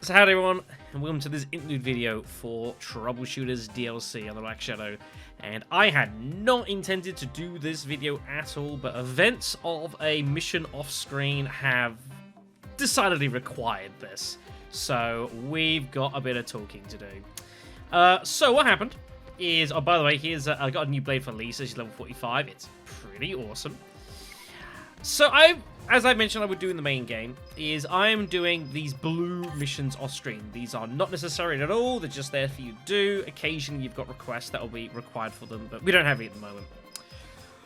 So howdy everyone, and welcome to this interlude video for Troubleshooters DLC on the Black Shadow. And I had not intended to do this video at all, but events of a mission off-screen have decidedly required this. So we've got a bit of talking to do. So what happened is, oh by the way, here's I got a new blade for Alisa. She's level 45. It's pretty awesome. So as I mentioned I would do in the main game, is I'm doing these blue missions off-screen. These are not necessary at all, they're just there for you to do. Occasionally you've got requests that will be required for them, but we don't have it at the moment.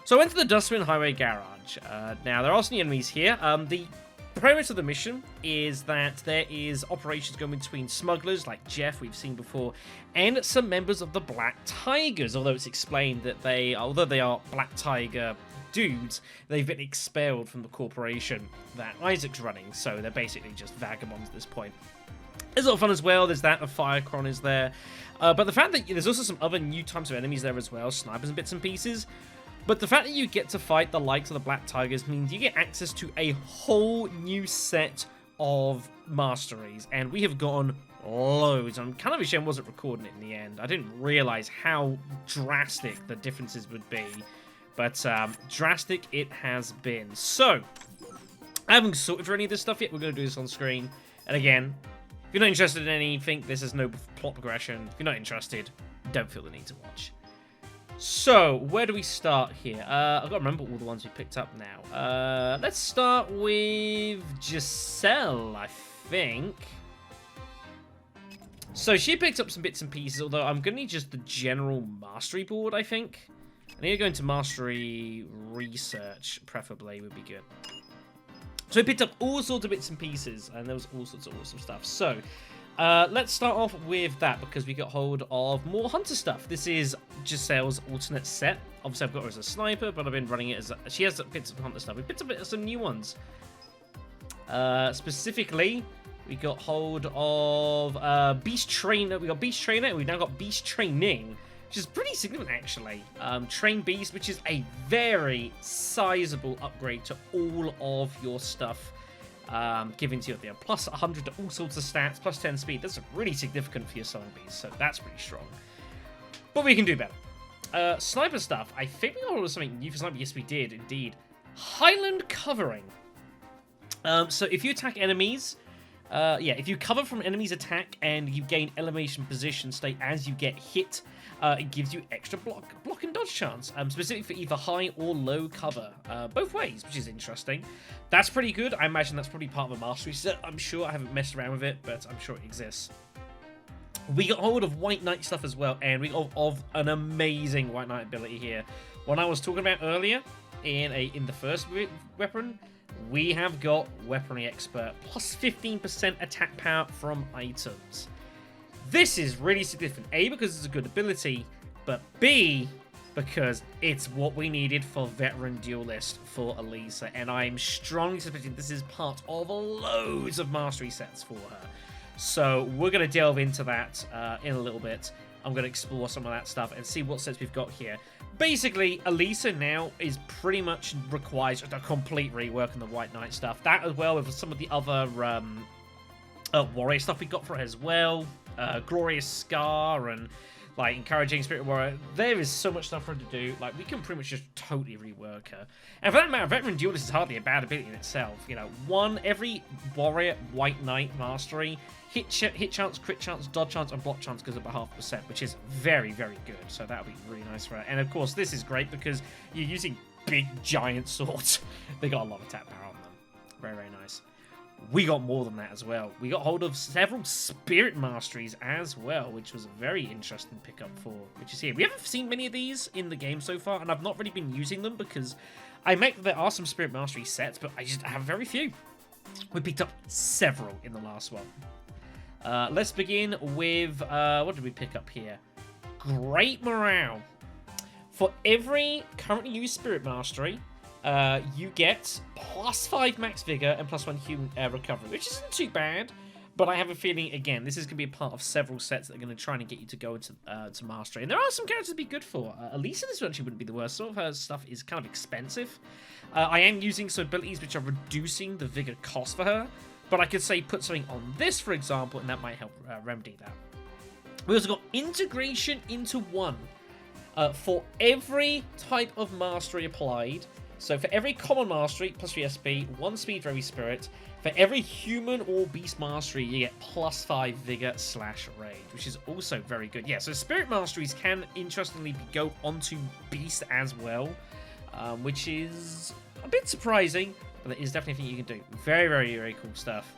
So I went to the Dustbin Highway Garage. Now, there are some enemies here. The premise of the mission is that there is operations going between smugglers, like Jeff, we've seen before, and some members of the Black Tigers, although it's explained that although they are Black Tiger dudes, they've been expelled from the corporation that Isaac's running, so they're basically just vagabonds at this point. There's a lot of fun as well. There's that, the Firecron is there. But the fact that there's also some other new types of enemies there as well, snipers and bits and pieces. But the fact that you get to fight the likes of the Black Tigers means you get access to a whole new set of masteries, and we have gotten loads. I'm kind of ashamed I wasn't recording it in the end. I didn't realize how drastic the differences would be. But drastic it has been. So, I haven't sorted for any of this stuff yet. We're going to do this on screen. And again, if you're not interested in anything, this has no plot progression. If you're not interested, don't feel the need to watch. So, where do we start here? I've got to remember all the ones we picked up now. Let's start with Giselle, I think. So, she picked up some bits and pieces, although I'm going to need just the general mastery board, I think. I need to go into Mastery Research, preferably, would be good. So we picked up all sorts of bits and pieces, and there was all sorts of awesome stuff. So, let's start off with that, because we got hold of more Hunter stuff. This is Giselle's alternate set. Obviously, I've got her as a sniper, but I've been running it as she has bits of Hunter stuff. We picked up some new ones. Specifically, we got hold of Beast Trainer. We got Beast Trainer, and we've now got Beast Training, which is pretty significant, actually. Train Beast, which is a very sizable upgrade to all of your stuff given to you there. Plus 100 to all sorts of stats, plus 10 speed. That's really significant for your Summon Beast, so that's pretty strong. But we can do better. Sniper stuff. I think we got hold of something new for Sniper. Yes, we did, indeed. Highland Covering. So if you attack enemies... if you cover from enemy's attack and you gain elevation position state as you get hit, it gives you extra block and dodge chance, specific for either high or low cover, both ways, which is interesting. That's pretty good. I imagine that's probably part of a mastery set. I'm sure I haven't messed around with it, but I'm sure it exists. We got hold of White Knight stuff as well, and we got of an amazing White Knight ability here. What I was talking about earlier in the first weapon, we have got Weaponry Expert, plus 15% attack power from items. This is really significant, A, because it's a good ability, but B, because it's what we needed for Veteran Duelist for Alisa, and I'm strongly suspecting this is part of loads of mastery sets for her. So we're going to delve into that in a little bit. I'm going to explore some of that stuff and see what sets we've got here. Basically, Alisa now is pretty much requires a complete rework on the White Knight stuff. That as well with some of the other warrior stuff we got for it as well. Glorious Scar and like encouraging Spirit Warrior. There is so much stuff for her to do. Like, we can pretty much just totally rework her. And for that matter, Veteran Duelist is hardly a bad ability in itself. You know, every warrior White Knight mastery, hit chance, crit chance, dodge chance, and block chance goes up by 0.5%, which is very, very good. So that'll be really nice for her. And of course, this is great because you're using big, giant swords. They got a lot of attack power on them. Very, very nice. We got more than that as well. We got hold of several Spirit Masteries as well, which was a very interesting pickup for which is here. We haven't seen many of these in the game so far, and I've not really been using them because there are some Spirit Mastery sets, but I just have very few. We picked up several in the last one. Let's begin with, what did we pick up here? Great Morale. For every currently used Spirit Mastery, you get plus 5 max vigor and plus 1 human recovery, which isn't too bad. But I have a feeling, again, this is going to be a part of several sets that are going to try and get you to go into to mastery. And there are some characters to be good for. Alisa, this actually wouldn't be the worst. Some of her stuff is kind of expensive. I am using some abilities which are reducing the vigor cost for her. But I could say put something on this, for example, and that might help remedy that. We also got integration into one for every type of mastery applied. So for every common mastery, plus 3 SP, 1 speed for every spirit. For every human or beast mastery, you get +5 vigor / rage, which is also very good. Yeah, so spirit masteries can interestingly go onto beast as well, which is a bit surprising, but it is definitely a thing you can do. Very, very, very cool stuff.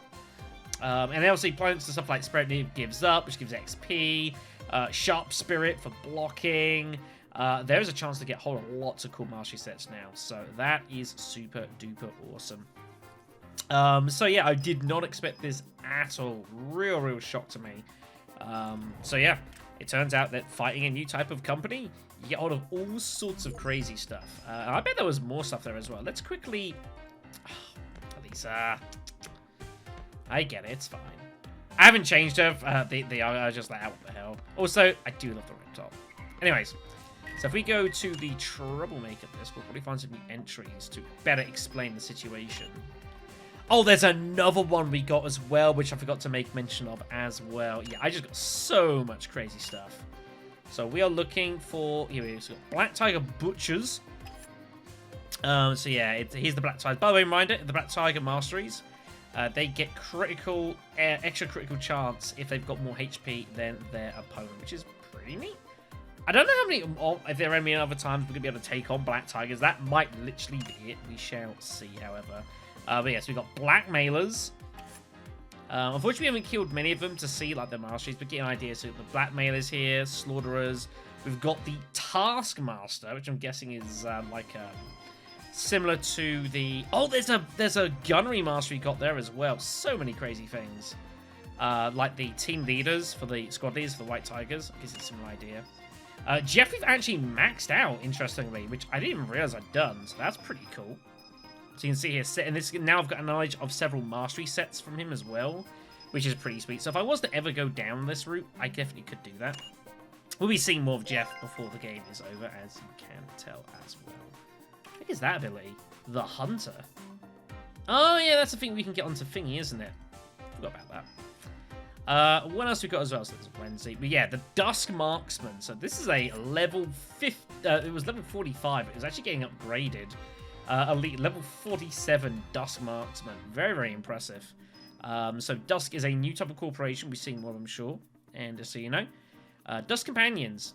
And then obviously points to stuff like Spirit gives up, which gives XP, Sharp Spirit for blocking. There is a chance to get hold of lots of cool mastery sets now, so that is super duper awesome. So yeah, I did not expect this at all. Real shock to me. So yeah, it turns out that fighting a new type of company, you get hold of all sorts of crazy stuff. I bet there was more stuff there as well. Let's quickly... Alisa... I get it, it's fine. I haven't changed her. They are just like, what the hell. Also, I do love the red top. Anyways, so if we go to the troublemaker list, we'll probably find some new entries to better explain the situation. Oh, there's another one we got as well, which I forgot to make mention of as well. Yeah, I just got so much crazy stuff. So we are looking for... Here we go. So Black Tiger Butchers. So yeah, here's the Black Tiger. By the way, reminder, the Black Tiger Masteries. They get critical, extra critical chance if they've got more HP than their opponent, which is pretty neat. I don't know how many, if there are any other times we're going to be able to take on Black Tigers. That might literally be it. We shall see, however. But yes, we've got Blackmailers. Unfortunately, we haven't killed many of them to see like their masteries, but get an idea. So the Blackmailers here, Slaughterers. We've got the Taskmaster, which I'm guessing is similar to the... Oh, there's a gunnery master we got there as well. So many crazy things. Like the team leaders for the squad leaders for the White Tigers. I guess it's a similar idea. Jeff, we've actually maxed out, interestingly, which I didn't even realize I'd done. So that's pretty cool. So you can see here, and this now I've got a knowledge of several mastery sets from him as well, which is pretty sweet. So if I was to ever go down this route, I definitely could do that. We'll be seeing more of Jeff before the game is over, as you can tell as well. What is that ability? The Hunter. Oh, yeah, that's the thing we can get onto Thingy, isn't it? Forgot about that. What else we got as well? So there's Wednesday. But yeah, the Dusk Marksman. So this is a level 50... it was level 45. It was actually getting upgraded. Elite level 47 Dusk Marksman. Very, very impressive. So Dusk is a new type of corporation. We're seeing more, I'm sure. And just so you know, Dusk Companions.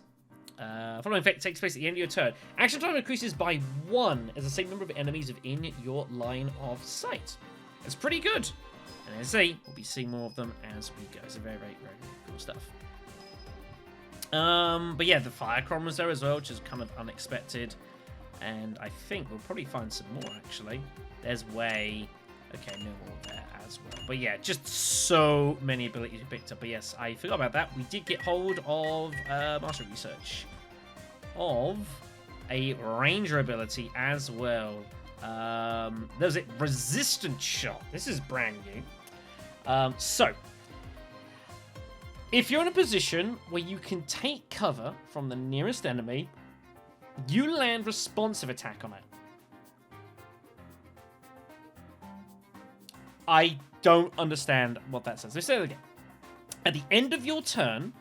Following effect takes place at the end of your turn. Action time increases by 1 as the same number of enemies within your line of sight. That's pretty good. And as I say, we'll be seeing more of them as we go. So very, very, very cool stuff. But yeah, the Firecron was there as well, which is kind of unexpected. And I think we'll probably find some more, actually. There's Way. Okay, no more there as well. But yeah, just so many abilities we picked up. But yes, I forgot about that. We did get hold of Master Research. Of a Ranger ability as well. There's a Resistance Shot. This is brand new. So, if you're in a position where you can take cover from the nearest enemy, you land responsive attack on it. I don't understand what that says. Let's say it again. At the end of your turn,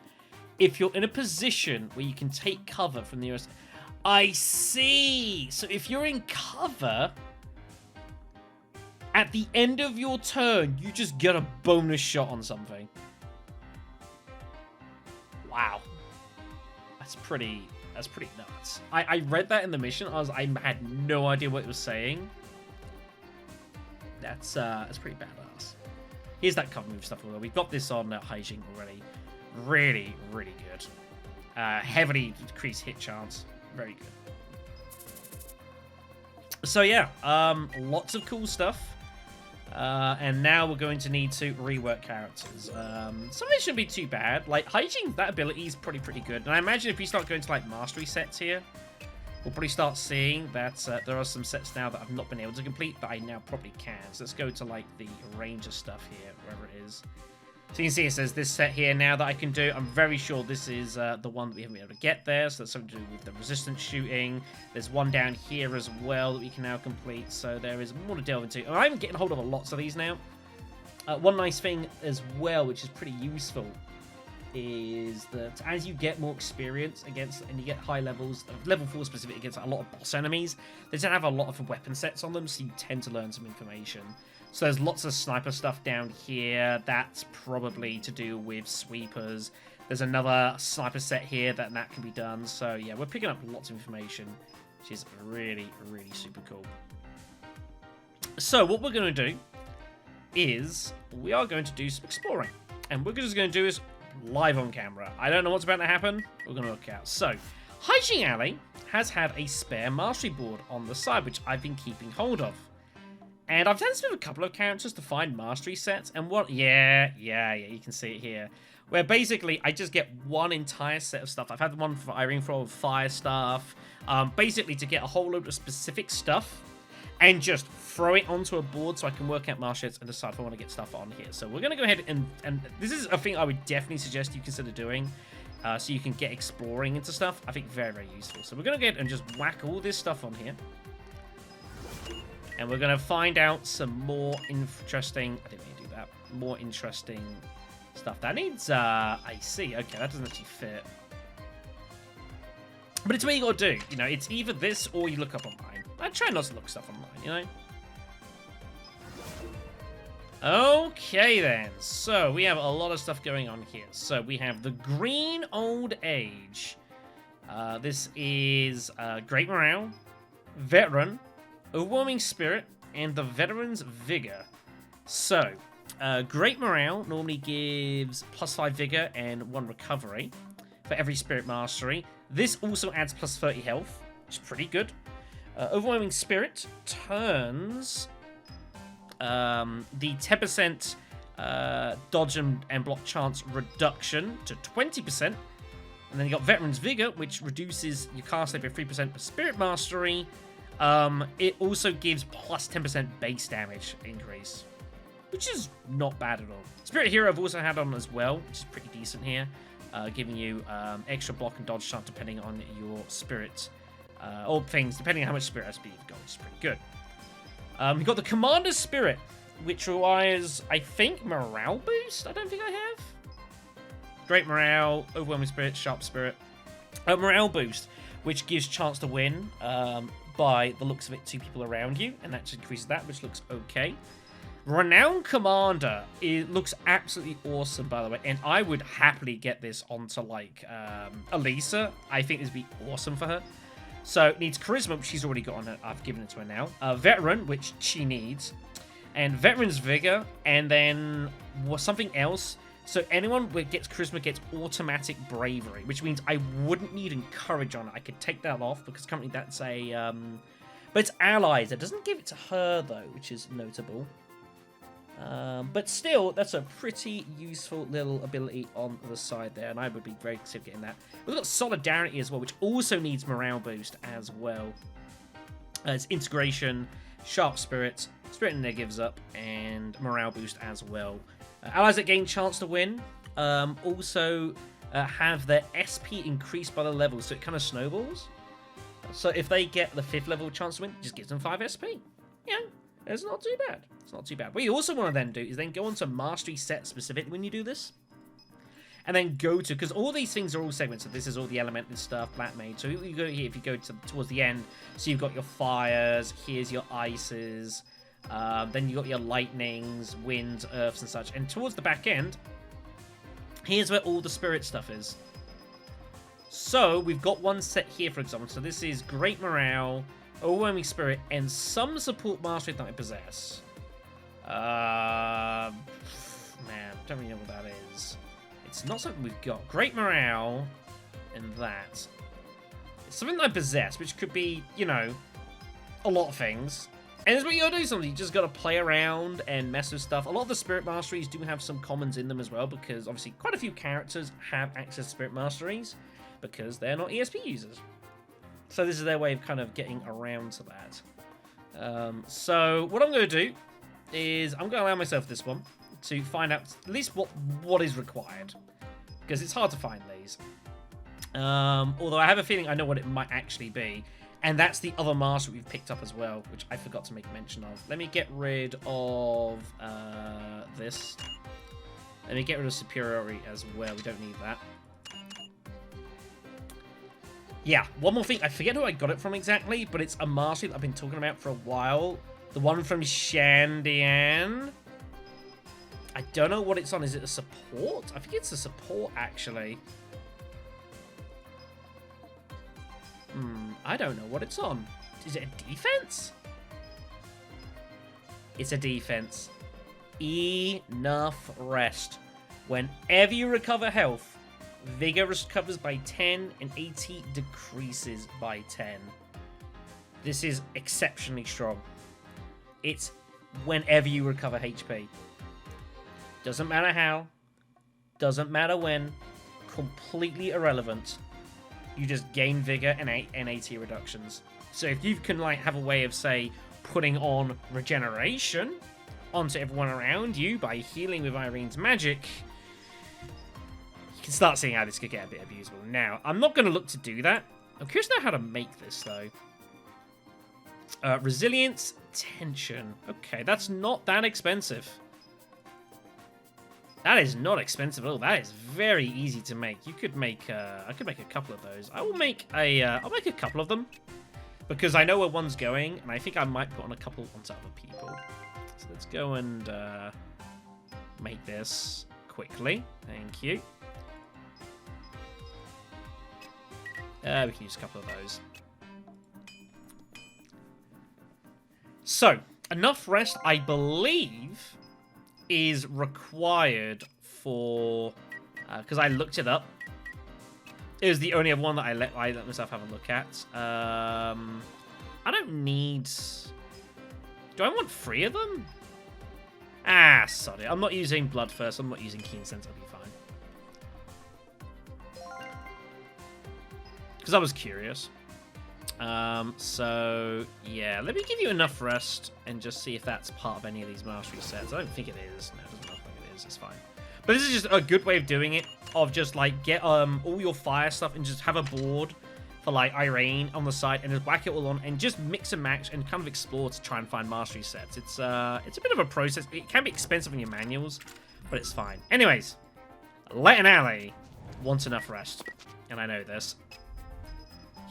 if you're in a position where you can take cover from the nearest... I see! So if you're in cover, at the end of your turn, you just get a bonus shot on something. Wow. That's pretty nuts. I read that in the mission. I had no idea what it was saying. That's pretty badass. Here's that cover move stuff. We've got this on Hyjin already. Really, really good. Heavily increased hit chance. Very good. So yeah, lots of cool stuff. And now we're going to need to rework characters. Some of it shouldn't be too bad. Like, Hyjin, that ability is pretty good. And I imagine if we start going to, like, mastery sets here, we'll probably start seeing that there are some sets now that I've not been able to complete that I now probably can. So let's go to, like, the Ranger stuff here, wherever it is. So you can see it says this set here now that I can do. I'm very sure this is the one that we haven't been able to get there. So that's something to do with the resistance shooting. There's one down here as well that we can now complete. So there is more to delve into. And I'm getting hold of lots of these now. One nice thing as well, which is pretty useful, is that as you get more experience against, and you get high levels, level 4 specific, against a lot of boss enemies, they tend to have a lot of weapon sets on them, so you tend to learn some information. So there's lots of sniper stuff down here. That's probably to do with sweepers. There's another sniper set here that can be done. So yeah, we're picking up lots of information, which is really, really super cool. So what we're going to do is we are going to do some exploring. And we're just going to do this live on camera. I don't know what's about to happen. We're going to look out. So, Hygiene Alley has had a spare mastery board on the side, which I've been keeping hold of. And I've done this with a couple of characters to find mastery sets. And what... Yeah, you can see it here. Where basically, I just get one entire set of stuff. I've had one for Irene for fire stuff. Basically, to get a whole load of specific stuff. And just throw it onto a board so I can work out mastery sets and decide if I want to get stuff on here. So we're going to go ahead and this is a thing I would definitely suggest you consider doing. So you can get exploring into stuff. I think very, very useful. So we're going to go ahead and just whack all this stuff on here. And we're going to find out some more interesting... I didn't mean to do that. More interesting stuff. That needs... I see. Okay, that doesn't actually fit. But it's what you got to do. You know, it's either this or you look up online. I try not to look stuff online, you know? Okay, then. So, we have a lot of stuff going on here. So, we have the Green Old Age. This is Great Morale, Veteran, Overwhelming Spirit, and the Veteran's Vigor. So, Great Morale normally gives +5 Vigor and 1 Recovery for every Spirit Mastery. This also adds +30 health, which is pretty good. Overwhelming Spirit turns the 10% dodge and block chance reduction to 20%. And then you got Veteran's Vigor, which reduces your cast save by 3% per Spirit Mastery. It also gives plus 10% base damage increase, which is not bad at all. Spirit Hero I've also had on as well, which is pretty decent here, giving you extra block and dodge chance depending on your spirit. Or things, depending on how much Spirit SP you've got, which is pretty good. We've got the Commander's Spirit, which requires, I think, Morale Boost? I don't think I have. Great Morale, Overwhelming Spirit, Sharp Spirit. Morale Boost, which gives chance to win by the looks of it to people around you, and that just increases that, which looks okay. Renowned Commander, it looks absolutely awesome, by the way, and I would happily get this onto, like, Alisa. I think this would be awesome for her. So, it needs Charisma, which she's already got on her. I've given it to her now. Veteran, which she needs. And Veteran's Vigor. And then something else. So, anyone that gets Charisma gets automatic Bravery, which means I wouldn't need Encourage on it. I could take that off, because currently that's a... But it's allies. It doesn't give it to her, though, which is notable. But still, that's a pretty useful little ability on the side there, and I would be very excited getting that. We've got Solidarity as well, which also needs Morale Boost as well. It's Integration, Sharp Spirit, Spirit Negatives up, and Morale Boost as well. Allies that gain chance to win also have their SP increased by the level, so it kind of snowballs. So if they get the 5th level chance to win, it just gives them 5 SP. Yeah. It's not too bad. It's not too bad. What you also want to then do is then go on to Mastery Set specific when you do this. And then go to, because all these things are all segments. So this is all the element and stuff, Black Mage. So you go here, if you go towards the end, so you've got your fires, here's your ices, then you've got your lightnings, winds, earths and such. And towards the back end, here's where all the spirit stuff is. So we've got one set here, for example. So this is Great Morale, Overwhelming Spirit, and some support mastery that I possess. Man, don't really know what that is. It's not something we've got. Great Morale, and that. It's something that I possess, which could be, you know, a lot of things. And that's what you gotta do something. You just gotta play around and mess with stuff. A lot of the Spirit Masteries do have some commons in them as well, because obviously quite a few characters have access to Spirit Masteries, because they're not ESP users. So this is their way of kind of getting around to that. So what I'm going to do is I'm going to allow myself this one to find out at least what is required, because it's hard to find these. Although I have a feeling I know what it might actually be, And that's the other master we've picked up as well, which I forgot to make mention of. Let me get rid of this. Let me get rid of superiority as well. We don't need that. Yeah, one more thing. I forget who I got it from exactly, but it's a mastery that I've been talking about for a while. The one from Shandian. I don't know what it's on. Is it a support? I think it's a support, actually. I don't know what it's on. Is it a defense? It's a defense. Enough rest. Whenever you recover health, Vigor recovers by 10 and AT decreases by 10. This is exceptionally strong. It's whenever you recover HP. Doesn't matter how. Doesn't matter when. Completely irrelevant. You just gain Vigor and AT reductions. So if you can like have a way of, say, putting on regeneration onto everyone around you by healing with Irene's magic, you can start seeing how this could get a bit abusable. Now, I'm not going to look to do that. I'm curious to know how to make this, though. Resilience, tension. Okay, that's not that expensive. That is not expensive at all. That is very easy to make. You could make, I could make a couple of those. I will make a, I'll make a couple of them. Because I know where one's going, and I think I might put on a couple onto other people. So let's go and make this quickly. Thank you. We can use a couple of those. So, enough rest, I believe, is required for... because I looked it up. It was the only other one that I let myself have a look at. I don't need... Do I want 3 of them? Ah, sorry. I'm not using Blood first. I'm not using Keen Sense. I'll be fine. Because I was curious. So, yeah. Let me give you enough rest and just see if that's part of any of these mastery sets. I don't think it is. No, it doesn't look like it is. It's fine. But this is just a good way of doing it. Of just, like, get all your fire stuff and just have a board for, like, Irene on the side and just whack it all on and just mix and match and kind of explore to try and find mastery sets. It's a bit of a process. It can be expensive in your manuals, but it's fine. Anyways, Light and Alley wants enough rest. And I know this.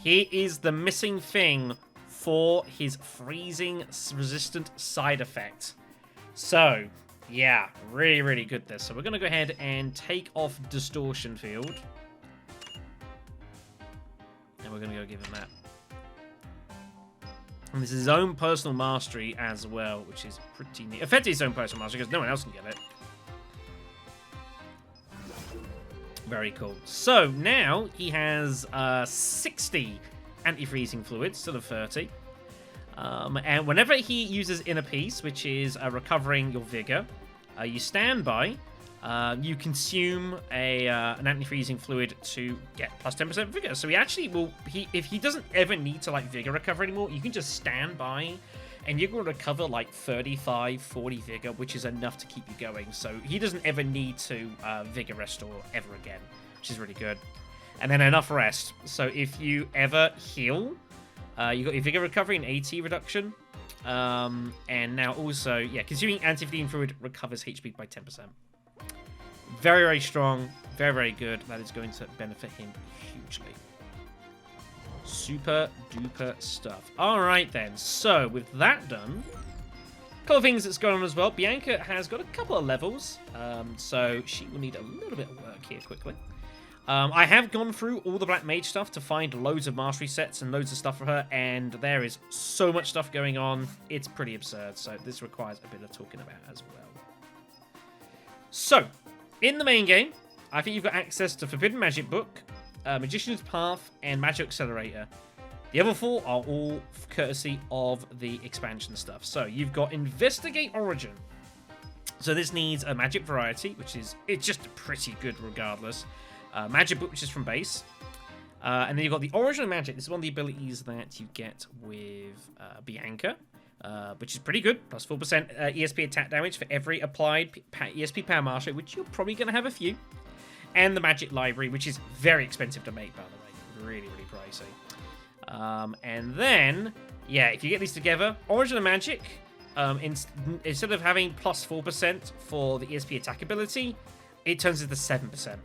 Here is the missing thing for his freezing resistant side effect. So, yeah, really, really good this. So we're going to go ahead and take off Distortion Field. And we're going to go give him that. And this is his own personal mastery as well, which is pretty neat. Effectively his own personal mastery because no one else can get it. Very cool. So now he has 60 anti-freezing fluids instead of 30. And whenever he uses Inner Peace, which is recovering your vigor, you stand by, you consume an anti-freezing fluid to get plus 10% vigor. So he actually will, if he doesn't ever need to like vigor recover anymore, you can just stand by and you're going to recover like 35, 40 vigor, which is enough to keep you going. So he doesn't ever need to vigor restore ever again, which is really good. And then enough rest. So if you ever heal, you got your vigor recovery and AT reduction. And now also, yeah, consuming anti-fatigue fluid recovers HP by 10%. Very, very strong. Very, very good. That is going to benefit him hugely. Super duper stuff. Alright then, so with that done, a couple of things that's going on as well. Bianca has got a couple of levels, so she will need a little bit of work here quickly. I have gone through all the Black Mage stuff to find loads of mastery sets and loads of stuff for her, and there is so much stuff going on, it's pretty absurd, so this requires a bit of talking about as well. So, in the main game, I think you've got access to Forbidden Magic Book, Magician's Path, and Magic Accelerator. The other 4 are all courtesy of the expansion stuff. So you've got Investigate Origin. So this needs a Magic Variety, which is it's just pretty good regardless. Magic Book, which is from base. And then you've got the Origin of Magic. This is one of the abilities that you get with Bianca, which is pretty good. Plus 4% ESP attack damage for every applied ESP Power Mastery, which you're probably going to have a few. And the Magic Library, which is very expensive to make, by the way. Really, really pricey. And then, yeah, if you get these together, Origin of Magic, instead of having plus 4% for the ESP attack ability, it turns into 7%.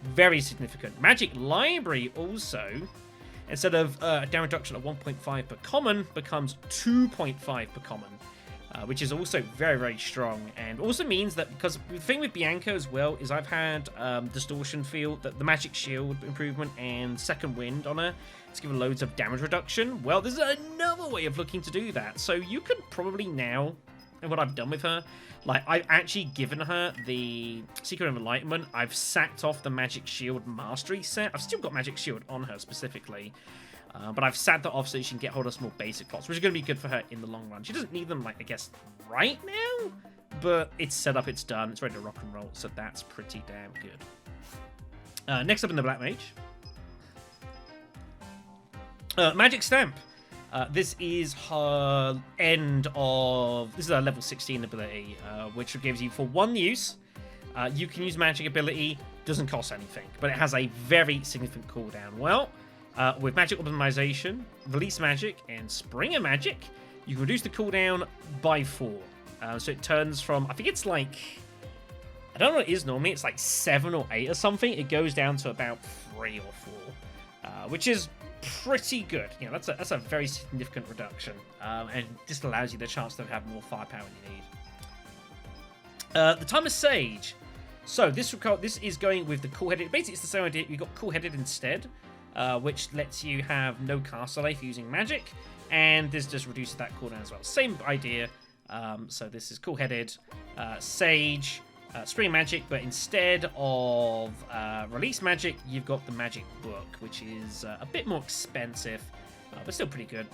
Very significant. Magic Library also, instead of a damage reduction of 1.5 per common, becomes 2.5 per common. Which is also very, very strong, and also means that, because the thing with Bianca as well is I've had Distortion Field, the Magic Shield improvement, and Second Wind on her to give her loads of damage reduction. Well, there's another way of looking to do that. So you could probably now, and what I've done with her, like, I've actually given her the Secret of Enlightenment. I've sacked off the Magic Shield Mastery set. I've still got Magic Shield on her specifically. But I've sacked that off so she can get hold of some more basic plots, which is going to be good for her in the long run. She doesn't need them, like, I guess, right now, but it's set up, it's done, it's ready to rock and roll, so that's pretty damn good. Next up in the Black Mage, Magic Stamp. This is her this is her level 16 ability, which gives you, for one use, you can use magic ability, doesn't cost anything, but it has a very significant cooldown. Well, with Magic Optimization, Release Magic, and Springer Magic, you can reduce the cooldown by 4. So it turns from, I think it's like, I don't know what it is normally, it's like 7 or 8 or something. It goes down to about 3 or 4, which is pretty good. You know, that's a very significant reduction, and just allows you the chance to have more firepower than you need. The Timeless Sage. So this is going with the Cool-Headed. Basically, it's the same idea. You've got Cool-Headed instead, which lets you have no caster life using magic, and this just reduces that cooldown as well. Same idea. So this is Cool-Headed, Sage, Spring Magic, but instead of Release Magic, you've got the Magic Book, which is a bit more expensive, but still pretty good.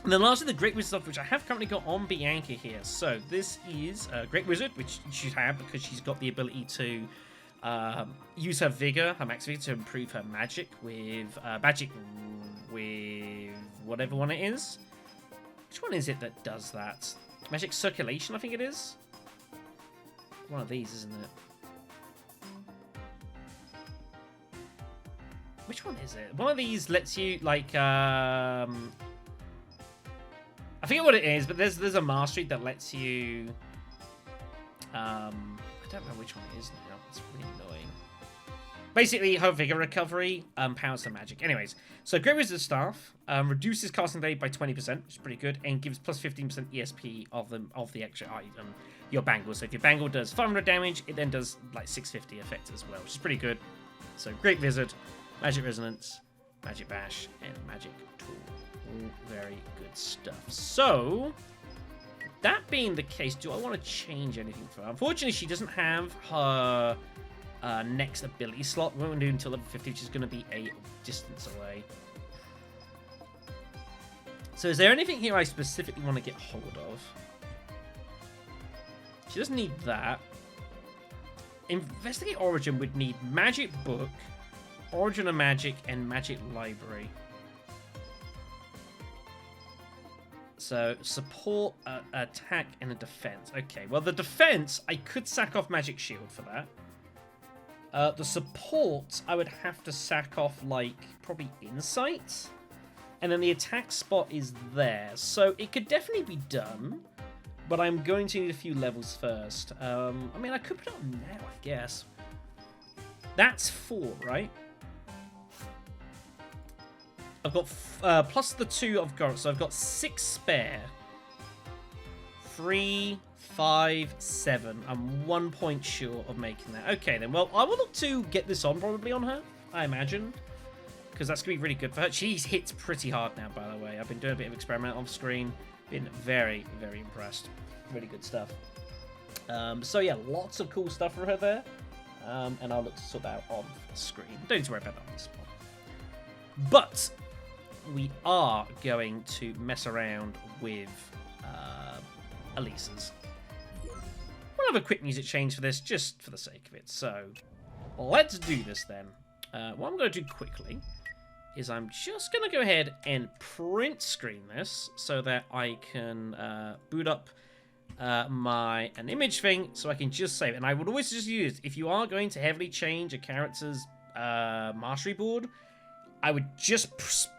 And then lastly, the Great Wizard stuff, which I have currently got on Bianca here. So this is Great Wizard, which you should have because she's got the ability to use her Vigor, her max Vigor, to improve her magic with whatever one it is. Which one is it that does that? Magic Circulation, I think it is. One of these, isn't it? Which one is it? One of these lets you, like, I forget what it is, but there's a mastery that lets you, I don't know which one it is now. It's really annoying. Basically, her Vigor Recovery powers her magic. Anyways, so Great Wizard Staff reduces casting day by 20%, which is pretty good, and gives plus 15% ESP of the extra item, your bangle. So if your bangle does 500 damage, it then does like 650 effect as well, which is pretty good. So Great Wizard, Magic Resonance, Magic Bash, and Magic Tool. All very good stuff. So, that being the case, do I want to change anything for her? Unfortunately, she doesn't have her next ability slot. We won't do until level 50, which is going to be a distance away. So is there anything here I specifically want to get hold of? She doesn't need that. Investigate Origin would need Magic Book, Origin of Magic, and Magic Library. So, support, attack, and a defense. Okay, well, the defense, I could sack off Magic Shield for that. The support, I would have to sack off, like, probably Insight. And then the attack spot is there. So, it could definitely be done. But I'm going to need a few levels first. I mean, I could put it on now, I guess. That's 4, right? I've got plus the 2 I've got, so I've got 6 spare. 3, 5, 7. I'm 1 point short of making that. Okay, then. Well, I will look to get this on probably on her, I imagine, because that's going to be really good for her. She hits pretty hard now, by the way. I've been doing a bit of experiment on screen. Been very, very impressed. Really good stuff. So yeah, lots of cool stuff for her there. And I'll look to sort that out on screen. Don't need to worry about that on this spot. But we are going to mess around with Alisa's. We'll have a quick music change for this, just for the sake of it. So let's do this then. What I'm going to do quickly is I'm just going to go ahead and print screen this so that I can boot up an image thing so I can just save it. And I would always just use, if you are going to heavily change a character's mastery board, I would just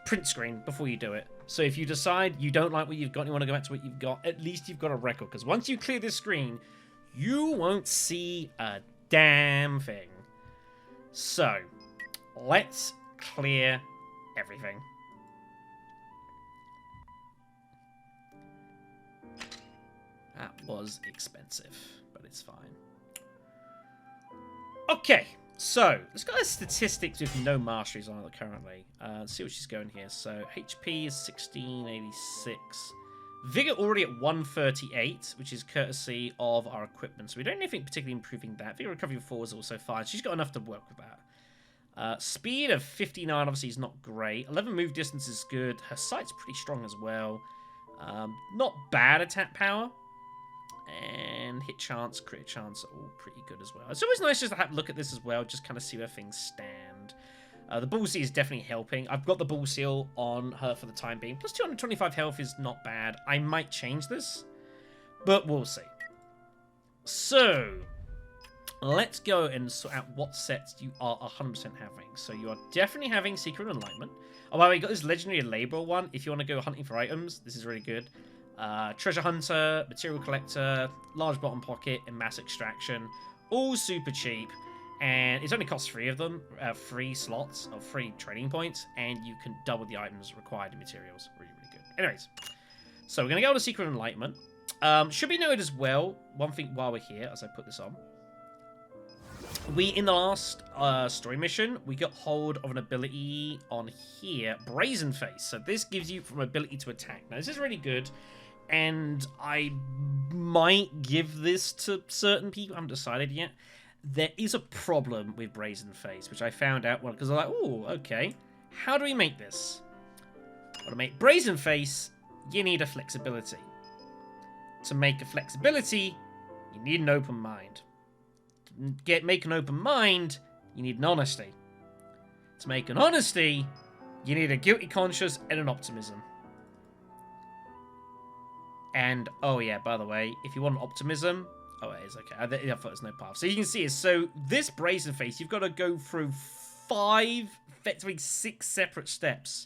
print screen before you do it. So if you decide you don't like what you've got and you want to go back to what you've got, at least you've got a record. Because once you clear this screen, you won't see a damn thing. So, let's clear everything. That was expensive, but it's fine. Okay, so let's go to statistics with no masteries on it currently. Let's see what she's going here. So HP is 1686. Vigor already at 138, which is courtesy of our equipment. So we don't need anything particularly improving that. Vigor recovery 4 is also fine. She's got enough to work with that. Speed of 59 obviously is not great. 11 move distance is good. Her sight's pretty strong as well. Not bad attack power. And hit chance, crit chance are all pretty good as well. It's always nice just to have a look at this as well, just kind of see where things stand. The ball seal is definitely helping. I've got the ball seal on her for the time being. Plus 225 health is not bad. I might change this, but we'll see. So, let's go and sort out what sets you are 100% having. So you are definitely having Secret Enlightenment. Oh, by the way, you got this Legendary Laborer one. If you want to go hunting for items, this is really good. Treasure Hunter, Material Collector, Large Bottom Pocket, and Mass Extraction. All super cheap. And it only costs 3 of them, 3 slots of 3 trading points, and you can double the items required in materials. Really, really good. Anyways, so we're going to go to Secret Enlightenment. Should be noted as well, one thing while we're here, as I put this on. In the last story mission, we got hold of an ability on here, Brazen Face. So this gives you from ability to attack. Now, this is really good, and I might give this to certain people. I haven't decided yet. There is a problem with Brazen Face, which I found out, well, because I'm like, oh, okay. How do we make this? Well, to make Brazen Face, you need a flexibility. To make a flexibility, you need an open mind. To make an open mind, you need an honesty. To make an honesty, you need a guilty conscience and an optimism. And, oh yeah, by the way, if you want an optimism... Oh, it is, okay. I thought there's no path. So you can see is, so this Brazen Face, you've got to go through 5, effectively 6 separate steps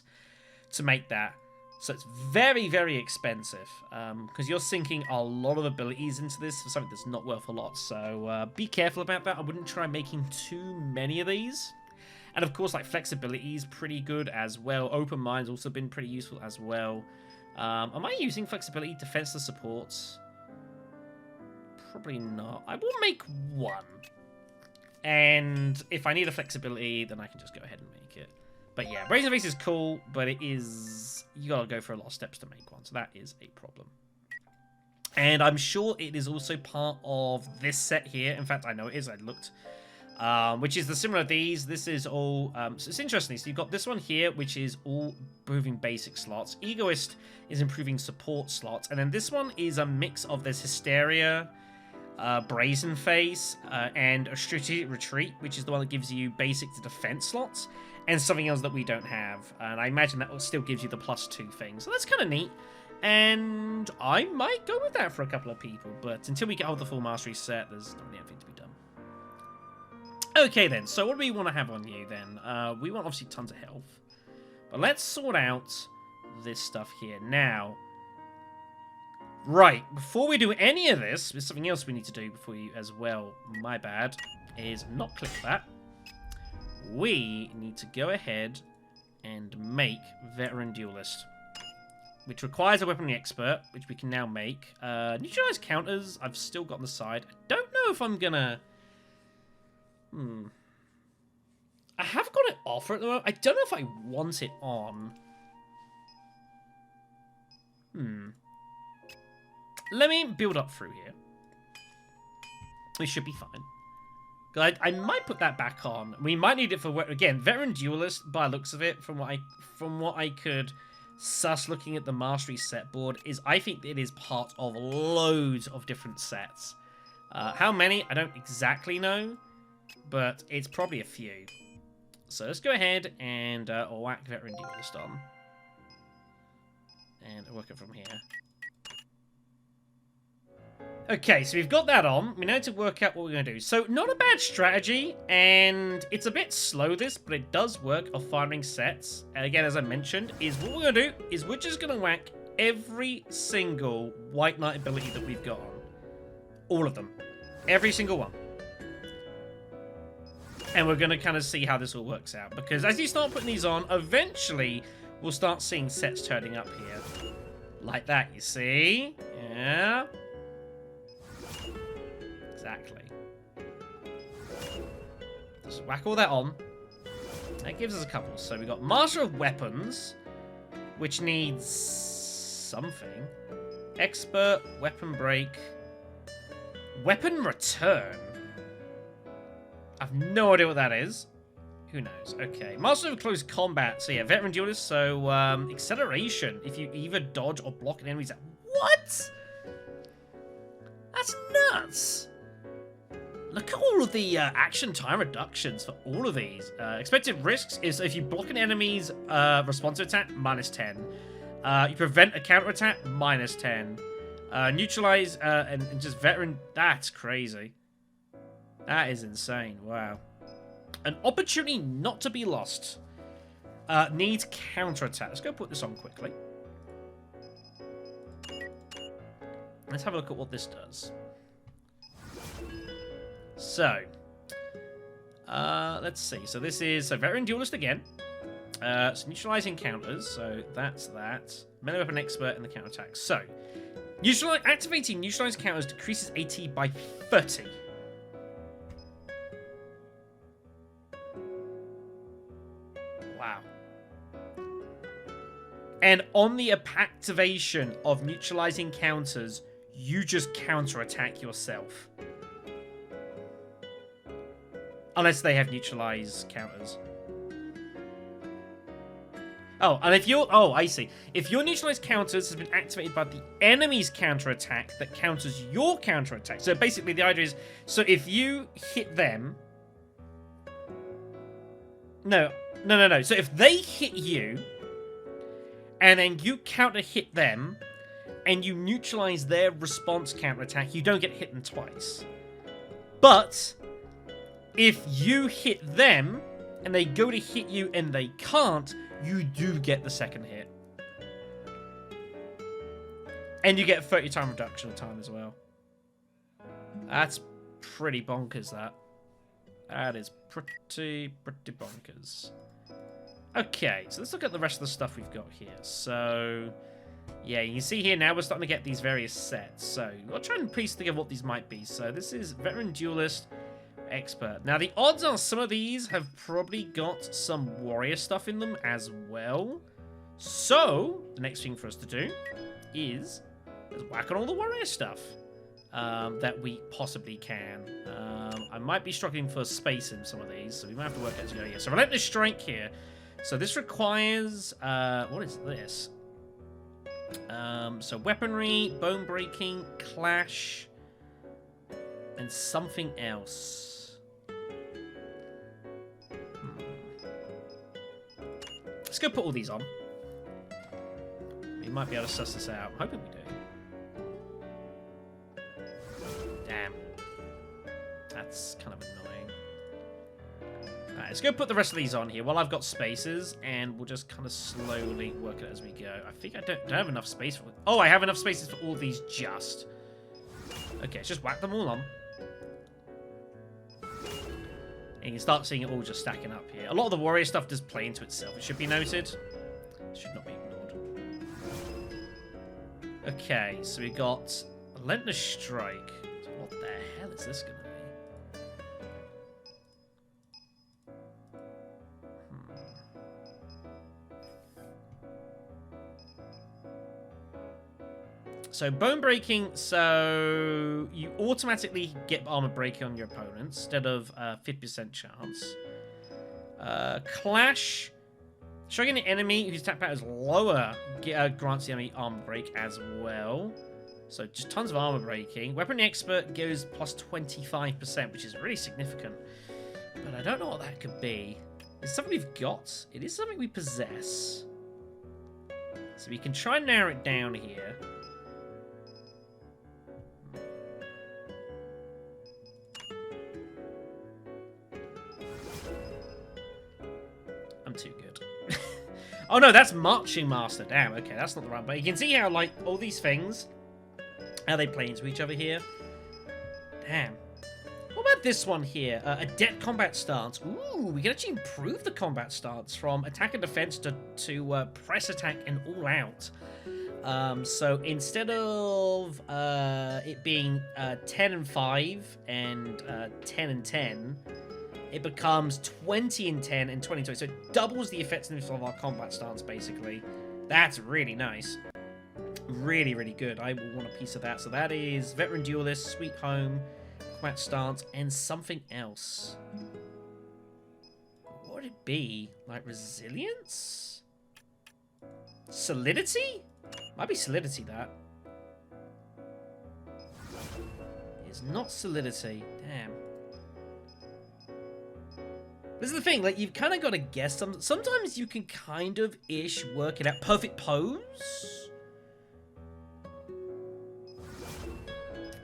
to make that. So it's very, very expensive, because you're sinking a lot of abilities into this for something that's not worth a lot. So be careful about that. I wouldn't try making too many of these. And of course, like, flexibility is pretty good as well. Open mind's also been pretty useful as well. Am I using flexibility, defenseless supports? Probably not. I will make 1. And if I need a flexibility, then I can just go ahead and make it. But yeah, Brazen Face is cool, but it is... You gotta go for a lot of steps to make one, so that is a problem. And I'm sure it is also part of this set here. In fact, I know it is. I looked. Which is the similar of these. This is all... so it's interesting. So you've got this one here, which is all improving basic slots. Egoist is improving support slots. And then this one is a mix of this Hysteria... Brazen Face, and a Strategic Retreat, which is the one that gives you basic to defense slots, and something else that we don't have. And I imagine that still gives you the +2 thing. So that's kind of neat. And I might go with that for a couple of people. But until we get hold of the full mastery set, there's not really anything to be done. Okay then, so what do we want to have on you then? We want obviously tons of health. But let's sort out this stuff here. Now... Right, before we do any of this, there's something else we need to do before you as well. My bad. Is not click that. We need to go ahead and make Veteran Duelist, which requires a weaponry expert, which we can now make. Neutralize counters, I've still got on the side. I don't know if I'm gonna... I have got it off at the moment. I don't know if I want it on. Let me build up through here. We should be fine. I might put that back on. We might need it for... Again, Veteran Duelist, by looks of it, from what I could suss looking at the Mastery set board, is I think it is part of loads of different sets. How many? I don't exactly know, but it's probably a few. So let's go ahead and whack Veteran Duelist on. And work it from here. Okay, so we've got that on. We need to work out what we're going to do. So, not a bad strategy, and it's a bit slow this, but it does work of firing sets. And again, as I mentioned, is what we're going to do is we're just going to whack every single White Knight ability that we've got on. All of them. Every single one. And we're going to kind of see how this all works out. Because as you start putting these on, eventually we'll start seeing sets turning up here. Like that, you see? Yeah. Exactly. Just whack all that on. That gives us a couple. So we got Master of Weapons, which needs something. Expert, Weapon Break, Weapon Return. I've no idea what that is. Who knows? Okay. Master of Close Combat. So yeah, Veteran Duelist. So Acceleration. If you either dodge or block an enemy's... What? That's nuts. Look at all of the action time reductions for all of these. Expected risks is if you block an enemy's responsive attack, -10. You prevent a counter attack, -10. Neutralize and just veteran. That's crazy. That is insane. Wow. An opportunity not to be lost. Needs counter attack. Let's go put this on quickly. Let's have a look at what this does. So, let's see. So this is a Veteran Duelist again. So neutralizing counters. So that's that. Melee Weapon Expert and the counter attack. So, activating neutralizing counters decreases AT by 30. Wow. And on the activation of neutralizing counters, you just counterattack yourself. Unless they have neutralized counters. Oh, and if your... Oh, I see. If your neutralized counters has been activated by the enemy's counterattack that counters your counterattack. So basically the idea is... So if you hit them... No. So if they hit you, and then you counter hit them, and you neutralize their response counterattack, you don't get hit them twice. But... if you hit them, and they go to hit you and they can't, you do get the second hit. And you get 30 time reduction of time as well. That's pretty bonkers, that. That is pretty bonkers. Okay, so let's look at the rest of the stuff we've got here. So, yeah, you can see here now we're starting to get these various sets. So, I'll try and piece together what these might be. So, this is Veteran Duelist... Expert. Now, the odds are some of these have probably got some warrior stuff in them as well. So, the next thing for us to do is whack on all the warrior stuff that we possibly can. I might be struggling for space in some of these, so we might have to work out as we go here. So, Relentless Strike here. So, this requires... what is this? So, Weaponry, Bone Breaking, Clash, and something else. Let's go put all these on. We might be able to suss this out. I'm hoping we do. Damn. That's kind of annoying. Alright, let's go put the rest of these on here while I've got spaces, and we'll just kind of slowly work it as we go. I think I don't have enough space for... Oh, I have enough spaces for all these just. Okay, let's just whack them all on. And you can start seeing it all just stacking up here. A lot of the warrior stuff does play into itself. It should be noted. It should not be ignored. Okay, so we got Relentless Strike. So what the hell is this going to be? So, Bone Breaking, so you automatically get Armor Breaking on your opponents instead of 50% chance. Clash, striking an enemy whose attack power is lower grants the enemy Armor Break as well. So, just tons of Armor Breaking. Weapon Expert gives plus 25%, which is really significant. But I don't know what that could be. It's something we've got. It is something we possess. So, we can try and narrow it down here. too good. Oh no, that's Marching Master. Damn, okay, that's not the right. But you can see how, like, all these things, how they play into each other here. Damn. What about this one here? Adept combat stance. Ooh, we can actually improve the combat stance from attack and defense to press attack and all out. So instead of it being 10 and 5 and 10 and 10, it becomes 20 and 10 and 20 and 20. So it doubles the effectiveness of our combat stance, basically. That's really nice. Really, really good. I will want a piece of that. So that is Veteran Duelist, Sweet Home, combat stance, and something else. What would it be? Like resilience? Solidity? Might be solidity, that. It's not solidity. Damn. This is the thing, like, you've kind of got to guess. Sometimes you can kind of ish work it out. Perfect pose?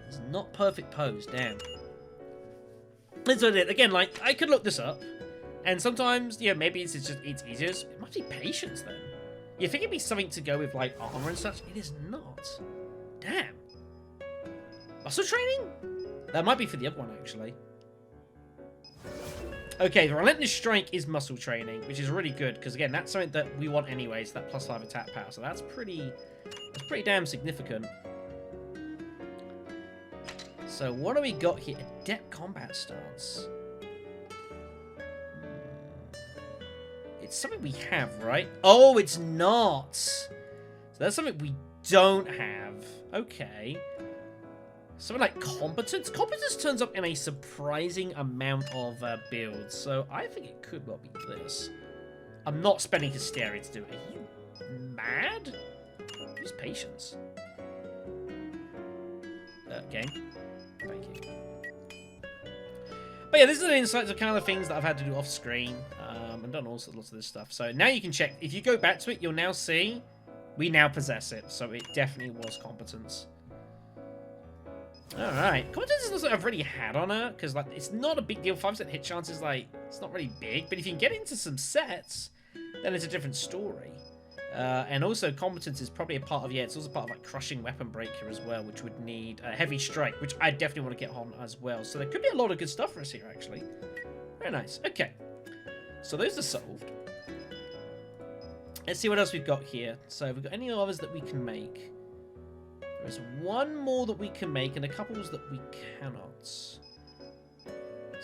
It's not perfect pose, damn. That's what it is. Again, like, I could look this up. And sometimes, yeah, maybe it's easier. It must be patience, then. You think it'd be something to go with, like, armor and such? It is not. Damn. Muscle training? That might be for the other one, actually. Okay, the Relentless Strike is muscle training, which is really good, because, again, that's something that we want anyways, that +5 attack power. So that's pretty damn significant. So what do we got here? Adept combat stance. It's something we have, right? Oh, it's not. So that's something we don't have. Okay. Something like competence. Competence turns up in a surprising amount of builds. So I think it could well be this. I'm not spending hysteria to do it. Are you mad? Use patience. Game. Thank you. But yeah, this is an insight to kind of things that I've had to do off screen. And done lots of this stuff. So now you can check. If you go back to it, you'll now see we now possess it. So it definitely was competence. Alright. Competence is not something I've really had on her, because like it's not a big deal. 5% hit chance is like, it's not really big. But if you can get into some sets, then it's a different story. And also competence is probably a part of, yeah, it's also part of like Crushing Weapon Breaker as well, which would need a Heavy Strike, which I definitely want to get on as well. So there could be a lot of good stuff for us here, actually. Very nice. Okay. So those are solved. Let's see what else we've got here. So have we got any others that we can make? There's one more that we can make and a couple that we cannot. So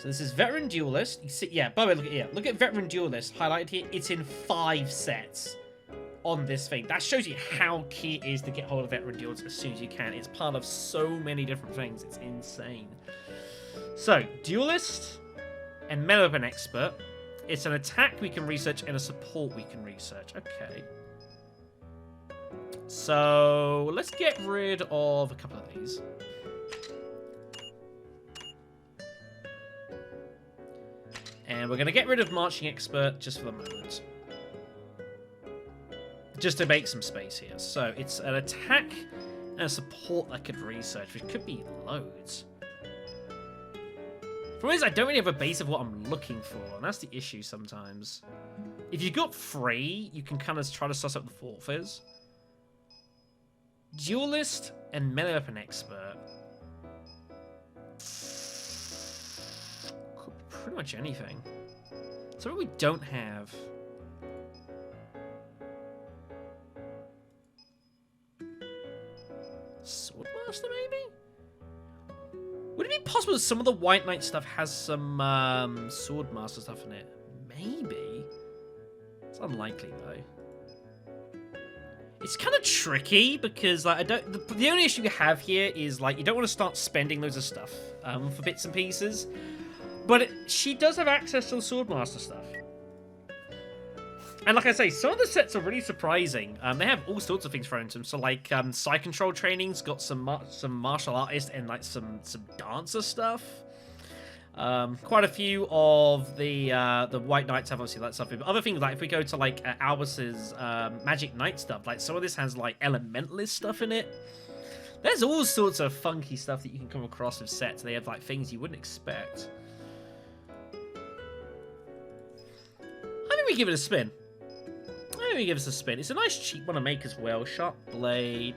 this is Veteran Duelist. You see, yeah, by the way, look at here. Look at Veteran Duelist highlighted here. It's in 5 sets on this thing. That shows you how key it is to get hold of Veteran Duelist as soon as you can. It's part of so many different things. It's insane. So, Duelist and Melee Weapon Expert. It's an attack we can research and a support we can research. Okay. So, let's get rid of a couple of these. And we're going to get rid of Marching Expert just for the moment. Just to make some space here. So, it's an attack and a support I could research, which could be loads. The problem is I don't really have a base of what I'm looking for, and that's the issue sometimes. If you've got 3, you can kind of try to suss up the 4th is. Duelist and Melee Weapon Expert. Could be pretty much anything. So what we don't have. Swordmaster, maybe? Would it be possible that some of the White Knight stuff has some Swordmaster stuff in it? Maybe. It's unlikely, though. It's kind of tricky because like the only issue you have here is like you don't want to start spending loads of stuff for bits and pieces. But she does have access to the Swordmaster stuff. And like I say, some of the sets are really surprising. They have all sorts of things thrown into them. So like Side Control Training's got some martial artist and like some dancer stuff. Quite a few of the White Knights have obviously that stuff. But other things like if we go to like Albus's Magic Knight stuff, like some of this has like Elementalist stuff in it. There's all sorts of funky stuff that you can come across with sets. They have like things you wouldn't expect. we give it a spin. Maybe give us a spin. It's a nice cheap one to make as well. Sharp blade.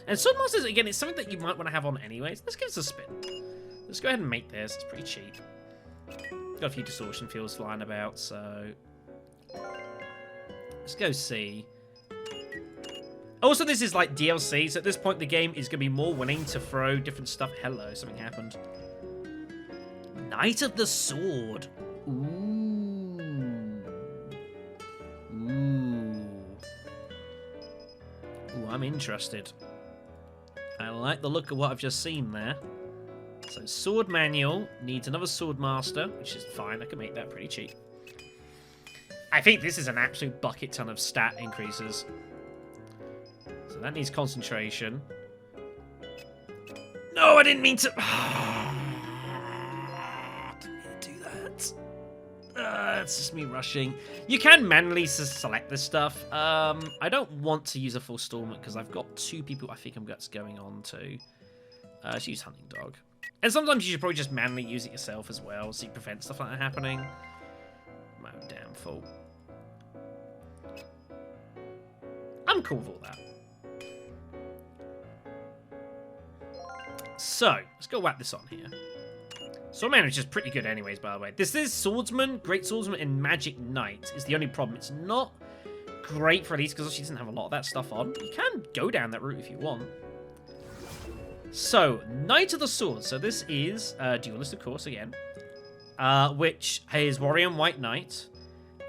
And Swordmasters, again, it's something that you might want to have on anyways. Let's give us a spin. Let's go ahead and make this. It's pretty cheap. Got a few distortion fields flying about, so... Let's go see. Also, this is like DLC, so at this point the game is going to be more willing to throw different stuff. Hello, something happened. Knight of the Sword. Ooh. Ooh. Ooh, I'm interested. I like the look of what I've just seen there. So, sword manual needs another sword master, which is fine. I can make that pretty cheap. I think this is an absolute bucket ton of stat increases. So that needs concentration. No, I didn't mean to... didn't mean to do that. It's just me rushing. You can manually select this stuff. I don't want to use a full storm because I've got 2 people I think I'm going on to. Let's use Hunting Dog. And sometimes you should probably just manually use it yourself as well, so you prevent stuff like that happening. My own damn fault. I'm cool with all that. So, let's go whack this on here. Swordman is just pretty good anyways, by the way. This is Swordsman, Great Swordsman, and Magic Knight is the only problem. It's not great for Alisa because she doesn't have a lot of that stuff on. You can go down that route if you want. So, Knight of the Sword. So this is Duelist, of course, again. Which is Warrior and White Knight.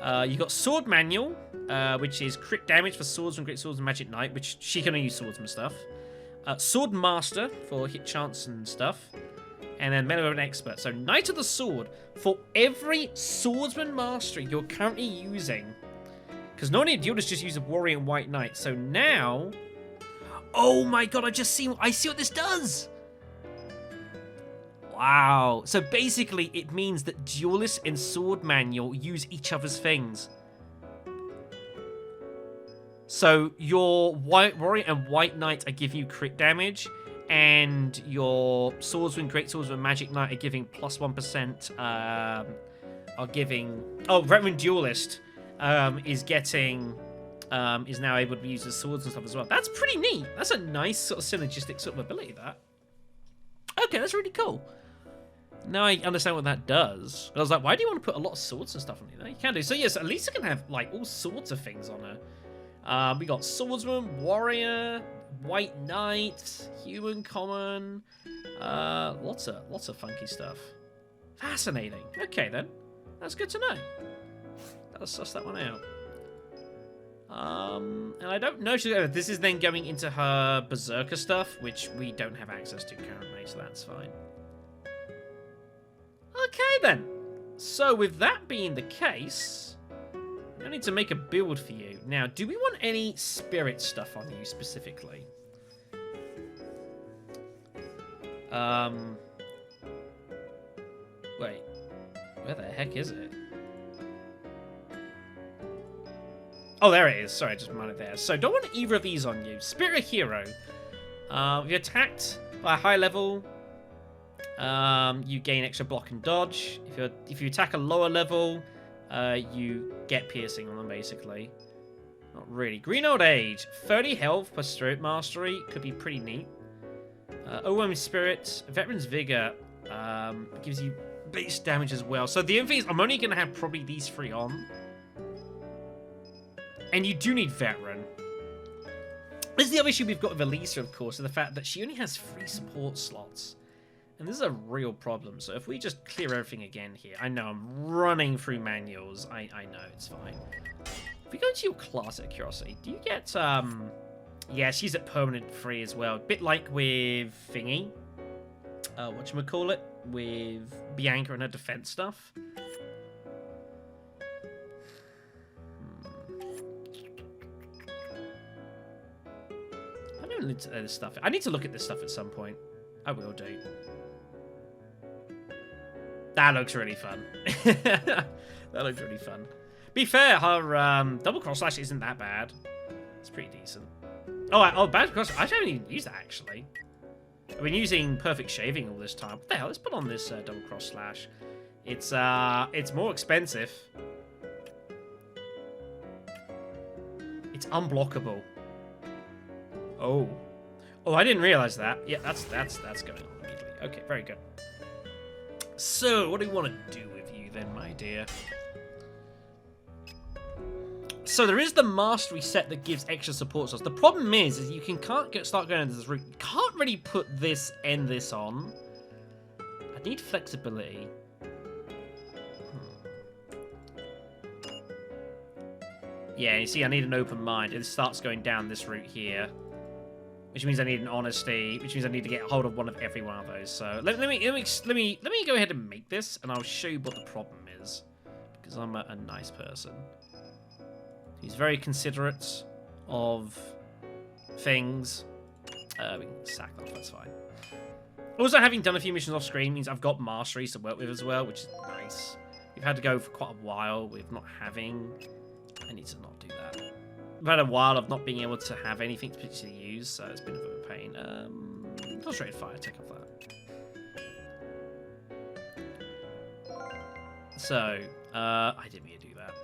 You got Sword Manual, which is crit damage for Swordsman, Great Swords, and Magic Knight, which she can only use Swordsman stuff. Sword Master for hit chance and stuff. And then Melee Weapon Expert. So Knight of the Sword, for every Swordsman Mastery you're currently using. Because normally Duelists just use a Warrior and White Knight. So now... Oh my god, I see what this does! Wow. So basically, it means that Duelist and Sword Manual use each other's things. So your Warrior and White Knight are giving you crit damage, and your Swordsman, Great Swordsman, Magic Knight are giving plus 1%, are giving... Oh, Veteran Duelist is getting... is now able to use the swords and stuff as well. That's pretty neat. That's a nice sort of synergistic sort of ability, that. Okay, that's really cool. Now I understand what that does. I was like, why do you want to put a lot of swords and stuff on you? You can do. So yes, Alisa can have like all sorts of things on her. We got Swordsman, Warrior, White Knight, Human Common, lots of funky stuff. Fascinating. Okay then, that's good to know. Let's suss that one out. And I don't know if this is then going into her Berserker stuff, which we don't have access to currently, so that's fine. Okay then. So with that being the case, I need to make a build for you. Now, do we want any spirit stuff on you specifically? Wait. Where the heck is it? Oh, there it is. Sorry, I just marked it there. So, don't want either of these on you. Spirit of Hero. If you're attacked by a high level, you gain extra block and dodge. If you attack a lower level, you get piercing on them, basically. Not really. Green Old Age. 30 health per Spirit Mastery. Could be pretty neat. Overwhelming Spirit. Veteran's Vigor. Gives you base damage as well. So, the only thing is, I'm only going to have probably these 3 on. And you do need Veteran. This is the other issue we've got with Alisa, of course, is the fact that she only has 3 support slots. And this is a real problem. So if we just clear everything again here. I know I'm running through manuals. I know, it's fine. If we go to your class at Curiosity, do you get... Yeah, she's at permanent 3 as well. A bit like with Thingy. Whatchamacallit? With Bianca and her defense stuff. I need to look at this stuff at some point. I will do. That looks really fun. That looks really fun. Be fair, her double cross slash isn't that bad. It's pretty decent. Oh, bad cross. I haven't even used that actually. I've been using perfect shaving all this time. What the hell? Let's put on this double cross slash. It's more expensive. It's unblockable. Oh. Oh, I didn't realize that. Yeah, that's going on immediately. Okay, very good. So, what do we want to do with you then, my dear? So there is the mastery set that gives extra support slots. The problem is you can't start going into this route. You can't really put this and this on. I need flexibility. Yeah, you see, I need an open mind. It starts going down this route here, which means I need an honesty, which means I need to get a hold of one of every one of those. So let me go ahead and make this, and I'll show you what the problem is, because I'm a nice person. He's very considerate of things. We can sack that off, that's fine. Also, having done a few missions off screen means I've got masteries to work with as well, which is nice. We've had to go for quite a while with not having... I need to not do that. We've had a while of not being able to have anything to particularly use, so it's been a bit of a pain. Concentrated fire, take off that. So, I didn't mean to do that.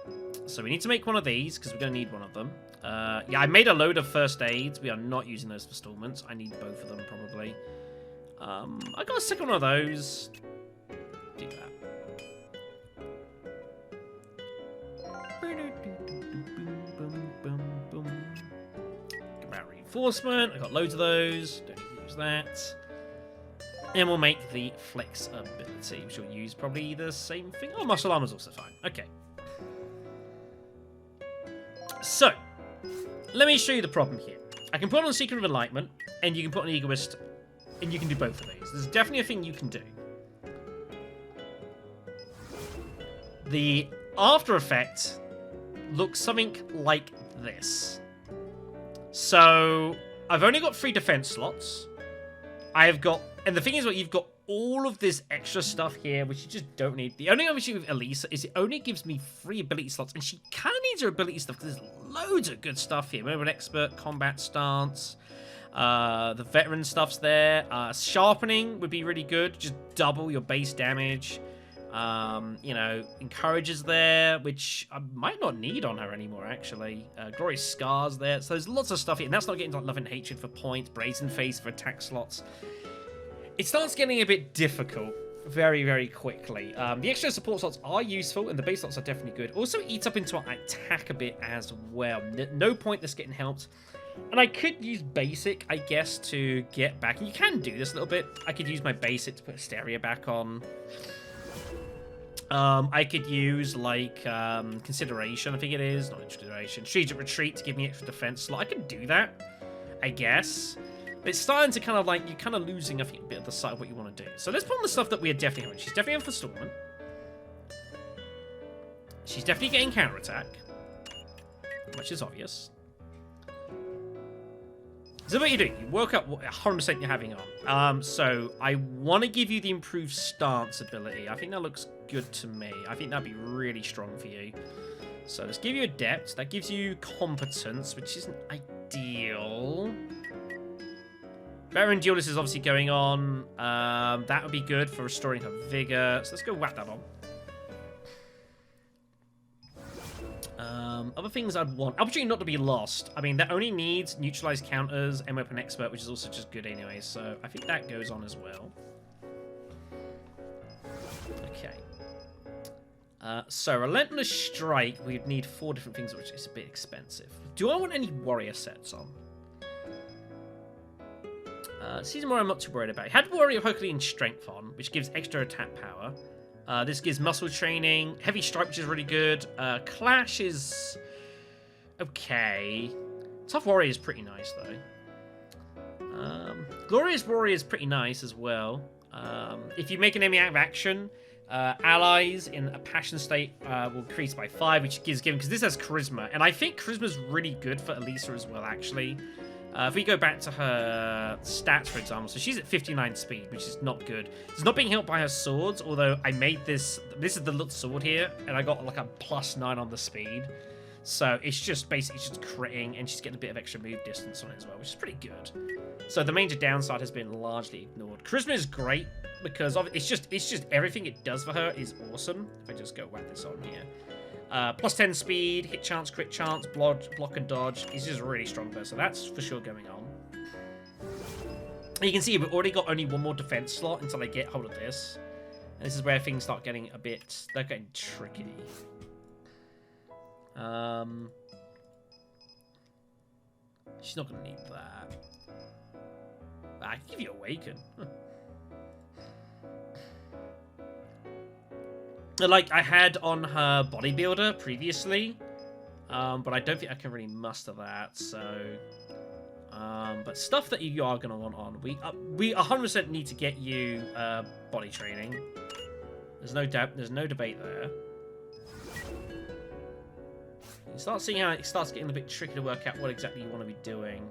So we need to make one of these, because we're going to need one of them. Yeah, I made a load of first aids. We are not using those for installments. I need both of them, probably. I got a second one of those. Do that. Combat reinforcement. I got loads of those. Don't need to use that. And we'll make the flexibility, which we'll use probably the same thing. Oh, muscle armor's also fine. Okay. So, let me show you the problem here. I can put on Secret of Enlightenment, and you can put on Egoist, and you can do both of these. There's definitely a thing you can do. The after effect looks something like this. So, I've only got 3 defense slots. I have got, and the thing is, you've got all of this extra stuff here, which you just don't need. The only issue with Alisa is it only gives me 3 ability slots, and she kind of needs her ability stuff, because there's loads of good stuff here. Remember, an expert combat stance, the veteran stuff's there. Sharpening would be really good, just double your base damage. You know, encourages there, which I might not need on her anymore, actually. Glorious Scars there. So there's lots of stuff here, and that's not getting to like, Love and Hatred for points, Brazen Face for attack slots. It starts getting a bit difficult very, very quickly. The extra support slots are useful, and the base slots are definitely good. Also eats up into our attack a bit as well. No point that's getting helped. And I could use basic, I guess, to get back. And you can do this a little bit. I could use my basic to put Hysteria back on. I could use, like, Consideration, I think it is. Not Consideration. Strategic Retreat to give me extra defense slot. I could do that, I guess. But it's starting to kind of, like, you're kind of losing, I think, a bit of the sight of what you want to do. So let's put on the stuff that we are definitely having. She's definitely on for Stormont. She's definitely getting counterattack, which is obvious. So what you do, you work up what 100% you're having on. So I want to give you the improved stance ability. I think that looks good to me. I think that'd be really strong for you. So let's give you Adept. That gives you Competence, which isn't ideal. Veteran Duelist is obviously going on. That would be good for restoring her vigor. So let's go whack that on. Other things I'd want. Opportunity not to be lost. I mean, that only needs neutralized counters and weapon expert, which is also just good anyway. So I think that goes on as well. Okay. So Relentless Strike, we'd need 4 different things, which is a bit expensive. Do I want any warrior sets on? Season Warrior I'm not too worried about. I had Warrior Herculean Strength on, which gives extra attack power. This gives muscle training. Heavy Strike, which is really good. Clash is okay. Tough Warrior is pretty nice, though. Glorious Warrior is pretty nice as well. If you make an enemy out of action, allies in a passion state will increase by 5, which gives given, because this has Charisma. And I think Charisma is really good for Alisa as well, actually. If we go back to her stats, for example, so she's at 59 speed, which is not good. It's not being helped by her swords, although I made this is the little sword here, and I got like a +9 on the speed. So it's just basically just critting, and she's getting a bit of extra move distance on it as well, which is pretty good. So the major downside has been largely ignored. Charisma is great because it's just everything it does for her is awesome. If I just go whack this on here. Plus 10 speed, hit chance, crit chance, block and dodge. It's just really strong there, so that's for sure going on. And you can see we've already got only one more defense slot until I get hold of this. And this is where things start getting a bit... They're getting tricky. She's not going to need that. I can give you Awaken. Huh. Like, I had on her Bodybuilder previously, but I don't think I can really muster that, so... but stuff that you are going to want on. We 100% need to get you body training. There's no doubt. There's no debate there. You start seeing how it starts getting a bit tricky to work out what exactly you want to be doing.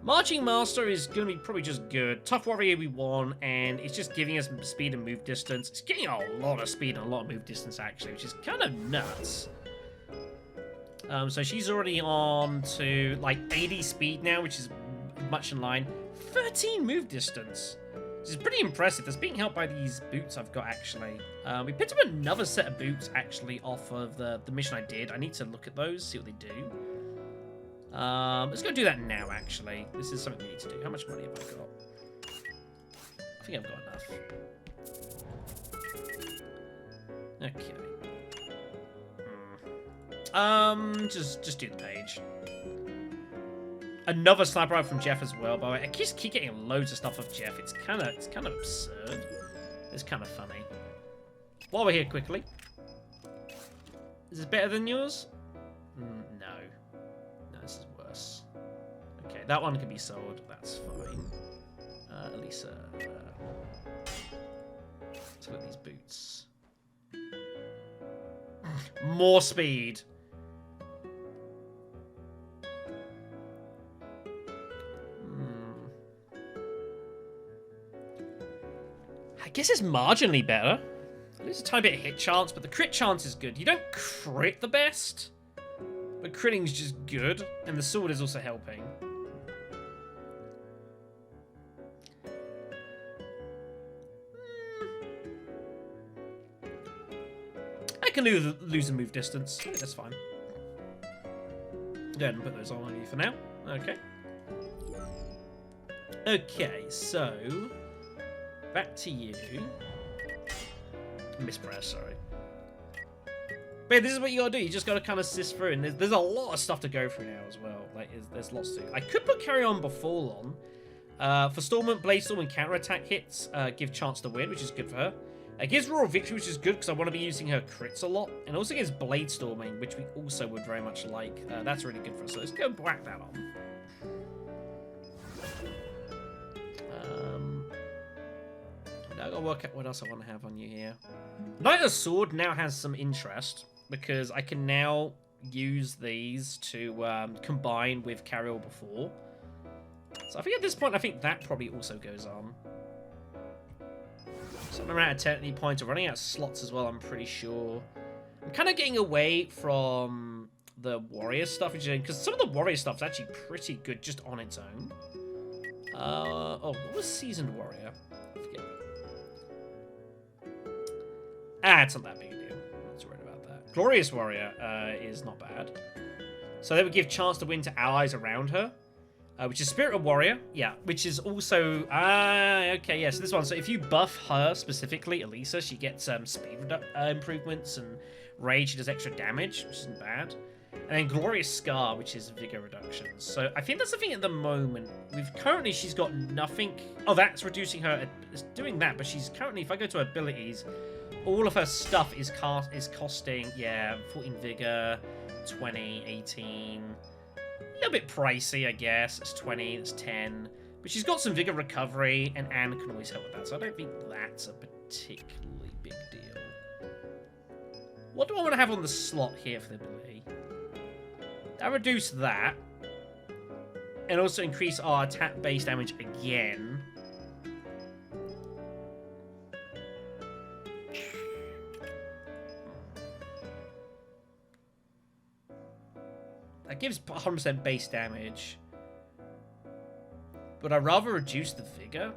Marching Master is going to be probably just good. Tough Warrior we won, and it's just giving us speed and move distance. It's getting a lot of speed and a lot of move distance, actually, which is kind of nuts. So she's already on to, like, 80 speed now, which is much in line. 13 move distance, which is pretty impressive. That's being helped by these boots I've got, actually. We picked up another set of boots, actually, off of the mission I did. I need to look at those, see what they do. Let's go do that now, actually. This is something we need to do. How much money have I got? I think I've got enough. Okay. Just do the page. Another sniper rifle from Jeff as well, by the way. I just keep getting loads of stuff off Jeff. It's kind of absurd. It's kind of funny. While we're here quickly. Is this better than yours? No. No, this is worse. Okay, that one can be sold. That's fine. Alisa. Let's look at these boots. More speed. I guess it's marginally better. There's a tiny bit of hit chance, but the crit chance is good. You don't crit the best, but critting's just good, and the sword is also helping. I can lose a move distance. I think that's fine. Go ahead and put those on you for now. Okay. Okay, so back to you. Mispress, sorry. But yeah, this is what you gotta do. You just gotta kind of sift through, and there's a lot of stuff to go through now as well. Like, there's lots to. I could put Carry On before on. For Storm, Blade Storm, and counterattack hits, give chance to win, which is good for her. It gives Royal Victory, which is good because I want to be using her crits a lot. And also gives Blade Storming, which we also would very much like. That's really good for us. So let's go whack that on. Now I've got to work out what else I want to have on you here. Knight of Sword now has some interest because I can now use these to combine with Carry On before. So I think at this point, I think that probably also goes on. So I'm around at 10 points. I'm running out of slots as well, I'm pretty sure. I'm kind of getting away from the warrior stuff, because some of the warrior stuff's actually pretty good just on its own. Oh, what was Seasoned Warrior? I forget. It's not that big a deal. I'm not worried about that. Glorious Warrior is not bad. So they would give chance to win to allies around her. Which is Spirit of Warrior, yeah, which is also, okay, yeah, so this one, so if you buff her specifically, Alisa, she gets speed improvements, and Rage, she does extra damage, which isn't bad, and then Glorious Scar, which is Vigor reductions. So I think that's the thing at the moment. Currently, she's got nothing, that's reducing her, it's doing that, but she's currently, if I go to abilities, all of her stuff is costing, yeah, 14 Vigor, 20, 18... A little bit pricey, I guess. It's 20, it's 10. But she's got some Vigor Recovery, and Anne can always help with that. So I don't think that's a particularly big deal. What do I want to have on the slot here for the ability? I'll reduce that. And also increase our attack base damage again. That gives 100% base damage. But I'd rather reduce the vigor.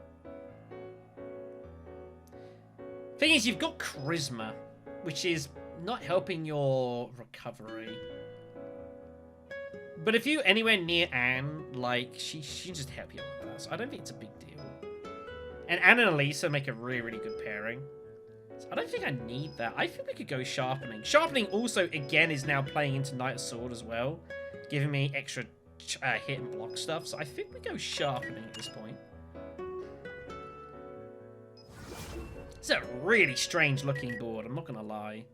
Thing is, you've got charisma, which is not helping your recovery. But if you're anywhere near Anne, like, she can just help you with that. So I don't think it's a big deal. And Anne and Alisa make a really, really good pairing. So I don't think I need that. I think we could go Sharpening. Sharpening also, again, is now playing into Knight of Sword as well, giving me extra hit and block stuff. So I think we go Sharpening at this point. It's a really strange looking board, I'm not going to lie.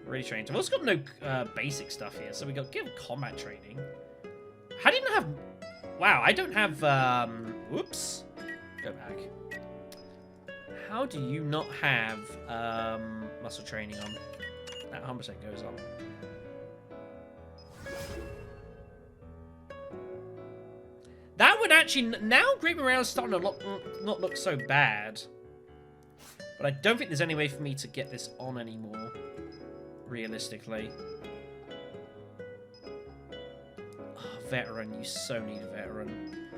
Really strange. I've also got no basic stuff here, so we got give combat training. How do you not have... Wow, I don't have... Whoops. Go back. How do you not have muscle training on? That 100% goes on. That would actually... Now Great Morale is starting to not look so bad. But I don't think there's any way for me to get this on anymore. Realistically. Oh, veteran. You so need a veteran.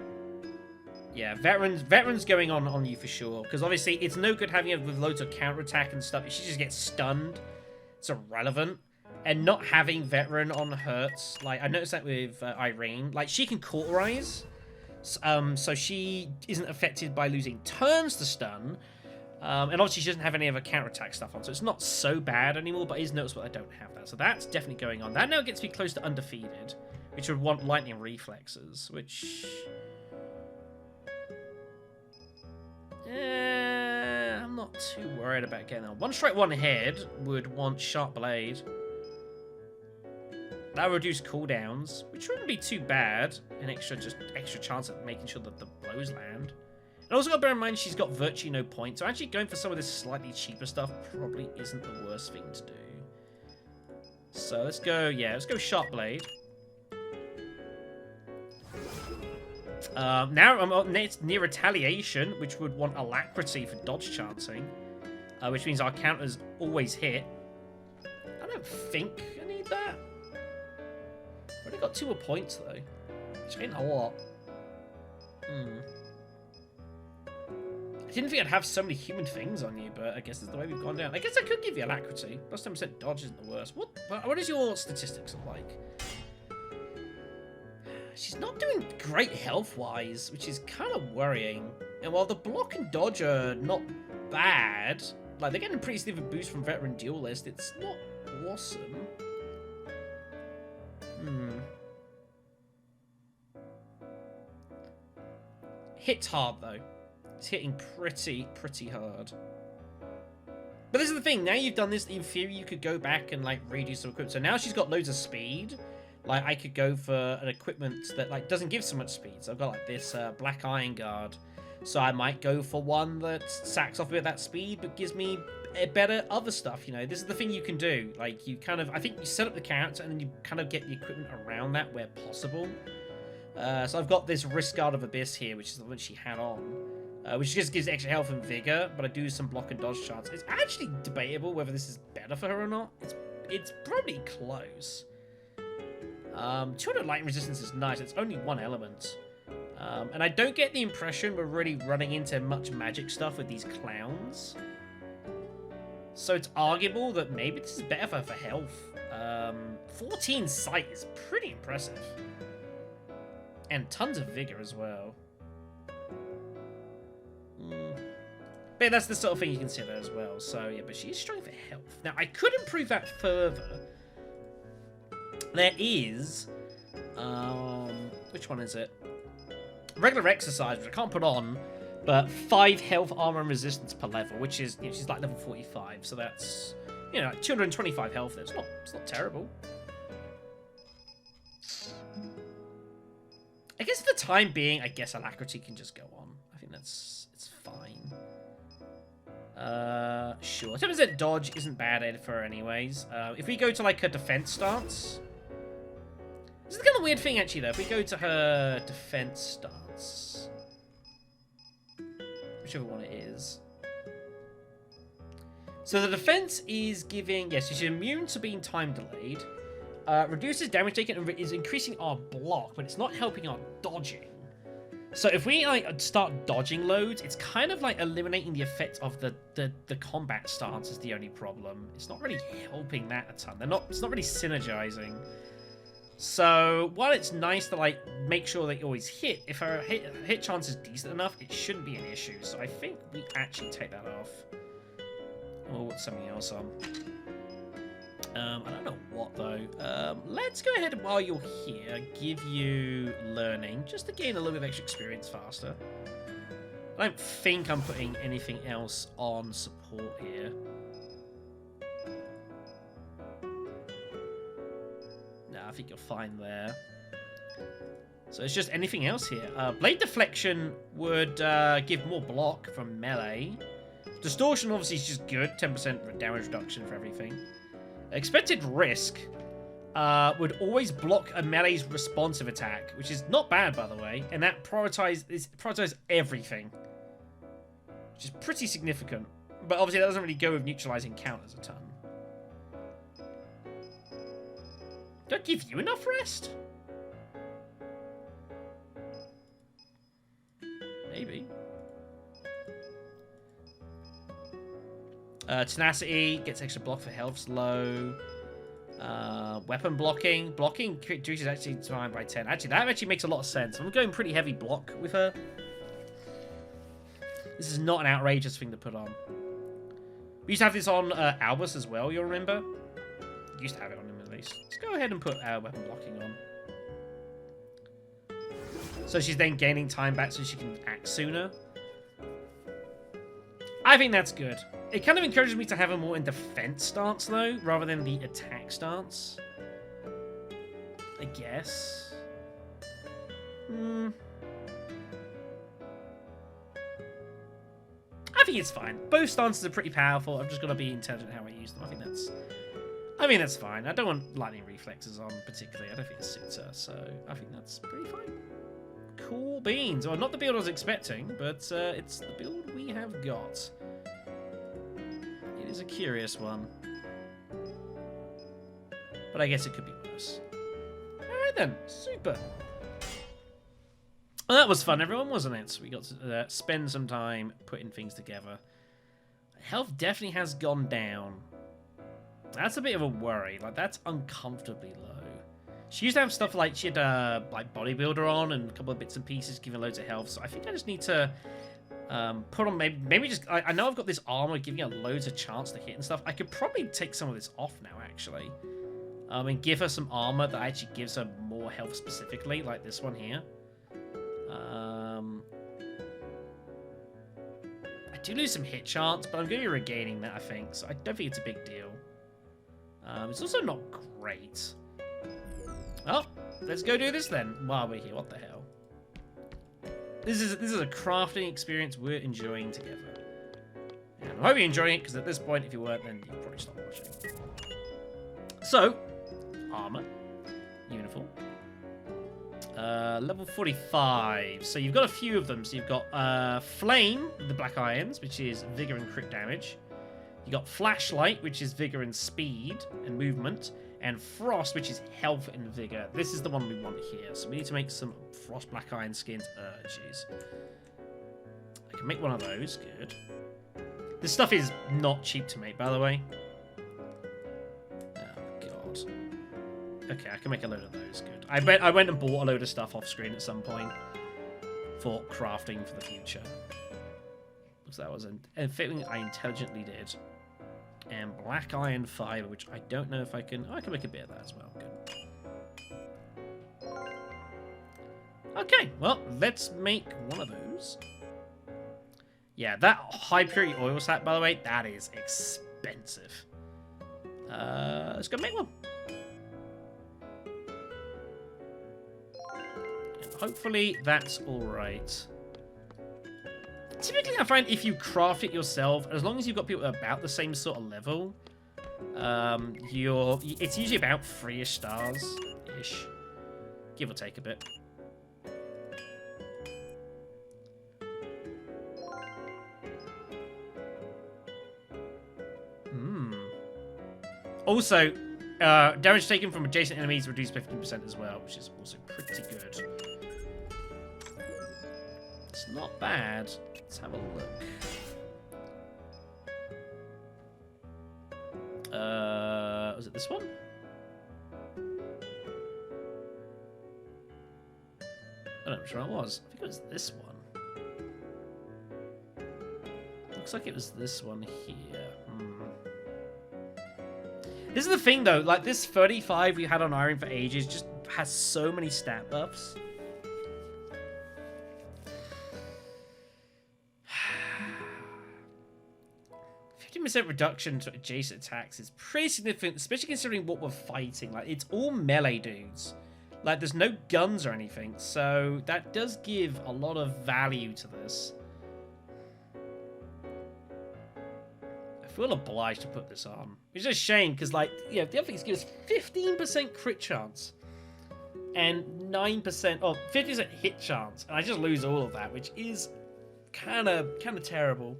Yeah, veteran's going on you for sure. Because obviously, it's no good having it with loads of counterattack and stuff. She just gets stunned. It's irrelevant. And not having veteran on hurts. Like, I noticed that with Irene. Like, she can cauterize. So she isn't affected by losing turns to stun. And obviously she doesn't have any other counterattack stuff on, so it's not so bad anymore, but it is noticeable I don't have that. So that's definitely going on. That now gets me close to undefeated, which would want lightning reflexes, which... I'm not too worried about getting that. One strike, one head would want sharp blade. That would reduce cooldowns, which wouldn't be too bad. An extra chance at making sure that the blows land. And also got to bear in mind she's got virtually no points, so actually going for some of this slightly cheaper stuff probably isn't the worst thing to do. So let's go, yeah, let's go Sharp Blade. Now I'm near Retaliation, which would want Alacrity for dodge chancing, which means our counters always hit. I don't think I need that. I've already got 2 more points though, which ain't a lot. I didn't think I'd have so many human things on you, but I guess that's the way we've gone down. I guess I could give you Alacrity. Plus 10% dodge isn't the worst. What is your statistics look like? She's not doing great health-wise, which is kind of worrying. And while the block and dodge are not bad, like they're getting a pretty significant boost from Veteran Duelist, it's not awesome. Hits hard, though. It's hitting pretty hard. But this is the thing, now you've done this, in theory you could go back and like redo some equipment. So now she's got loads of speed. Like I could go for an equipment that like doesn't give so much speed. So I've got like this Black Iron Guard. So I might go for one that sacks off a bit of that speed but gives me a better other stuff, you know. This is the thing you can do. Like you kind of, I think you set up the character and then you kind of get the equipment around that where possible. So I've got this Risk Guard of Abyss here, which is the one she had on. Which just gives extra health and vigor, but I do some block and dodge chance. It's actually debatable whether this is better for her or not. It's probably close. 200 lightning resistance is nice. It's only 1 element. And I don't get the impression we're really running into much magic stuff with these clowns. So it's arguable that maybe this is better for health. 14 sight is pretty impressive. And tons of vigor as well. But that's the sort of thing you consider as well. So yeah, but she's strong for health. Now I could improve that further. There is, which one is it? Regular exercise, which I can't put on, but 5 health, armor, and resistance per level, which is, you know, she's like level 45, so that's, you know, like 225 health. It's not terrible. I guess for the time being, I guess Alacrity can just go on. I think it's fine. Sure. 10% dodge isn't bad for her anyways. If we go to like her defense stance, this is kind of a weird thing actually though. If we go to her defense stance, whichever one it is. So the defense is giving, yes, she's immune to being time delayed. Reduces damage taken and is increasing our block, but it's not helping our dodging. So if we like start dodging loads, it's kind of like eliminating the effect of the combat stance is the only problem. It's not really helping that a ton. It's not really synergizing. So while it's nice to like make sure that you always hit, if our hit chance is decent enough, it shouldn't be an issue. So I think we actually take that off. Or put something else on. I don't know what though. Let's go ahead and while you're here, give you learning just to gain a little bit of extra experience faster. I don't think I'm putting anything else on support here. No, I think you're fine there. So it's just anything else here. Blade deflection would give more block from melee. Distortion obviously is just good, 10% damage reduction for everything. Expected risk would always block a melee's responsive attack, which is not bad, by the way, and that prioritize everything, which is pretty significant. But obviously, that doesn't really go with neutralizing counters a ton. Don't give you enough rest? Maybe. Tenacity gets extra block for health's low. Weapon blocking. Blocking reduces actually time by 10. Actually, that actually makes a lot of sense. I'm going pretty heavy block with her. This is not an outrageous thing to put on. We used to have this on Albus as well, you'll remember? Used to have it on him at least. Let's go ahead and put weapon blocking on. So she's then gaining time back so she can act sooner. I think that's good. It kind of encourages me to have a more in defense stance, though, rather than the attack stance. I guess. I think it's fine. Both stances are pretty powerful. I've just got to be intelligent how I use them. I think that's fine. I don't want lightning reflexes on particularly. I don't think it suits her, so I think that's pretty fine. Cool beans. Well, not the build I was expecting, but it's the build we have got. It is a curious one. But I guess it could be worse. Alright then, super. Well, that was fun, everyone, wasn't it? We got to spend some time putting things together. Health definitely has gone down. That's a bit of a worry. Like, that's uncomfortably low. She used to have stuff like, she had like bodybuilder on and a couple of bits and pieces giving loads of health. So I think I just need to put on maybe just, I know I've got this armor giving her loads of chance to hit and stuff. I could probably take some of this off now, actually. And give her some armor that actually gives her more health specifically, like this one here. I do lose some hit chance, but I'm going to be regaining that, I think. So I don't think it's a big deal. It's also not great. Well, let's go do this then while we're here. What the hell? This is a crafting experience we're enjoying together. And I hope you're enjoying it, because at this point, if you weren't, then you'd probably stop watching. So, armor, uniform. Level 45. So you've got a few of them. So you've got Flame with the black irons, which is vigor and crit damage. You got Flashlight, which is vigor and speed and movement. And Frost, which is health and vigor. This is the one we want here. So we need to make some Frost Black Iron skins. Jeez. I can make one of those. Good. This stuff is not cheap to make, by the way. Oh, God. Okay, I can make a load of those. Good. I went and bought a load of stuff off screen at some point for crafting for the future. Because that was a thing I intelligently did. And black iron fiber, which I don't know if I can... Oh, I can make a bit of that as well. Good. Okay, well, let's make one of those. Yeah, that high purity oil sack, by the way, that is expensive. Let's go make one. And hopefully that's all-right. Typically, I find if you craft it yourself, as long as you've got people about the same sort of level, it's usually about 3-ish stars-ish, give or take a bit. Also, Damage taken from adjacent enemies reduced by 15% as well, which is also pretty good. It's not bad. Let's have a look. Was it this one? I don't know which one it was. I think it was this one. Looks like it was this one here. This is the thing, though. Like, this 35 we had on Iron for ages just has so many stat buffs. 15% reduction to adjacent attacks is pretty significant, especially considering what we're fighting. Like, it's all melee dudes. Like, there's no guns or anything, so that does give a lot of value to this. I feel obliged to put this on. It's just a shame, because, like, yeah, the other thing is gives us 15% crit chance. And 9%, oh, 50% hit chance. And I just lose all of that, which is kind of terrible.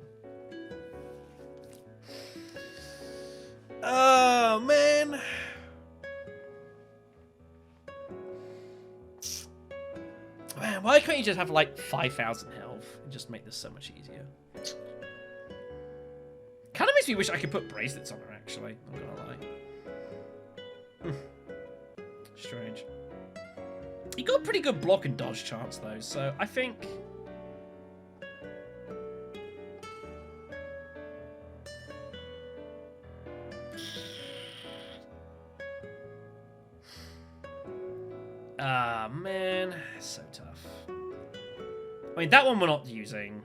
Oh, man. Man, why can't you just have, like, 5,000 health and just make this so much easier? Kind of makes me wish I could put bracelets on her, actually. Not gonna lie. Strange. You got a pretty good block and dodge chance, though, so I think... Ah, man. So tough. I mean, that one we're not using.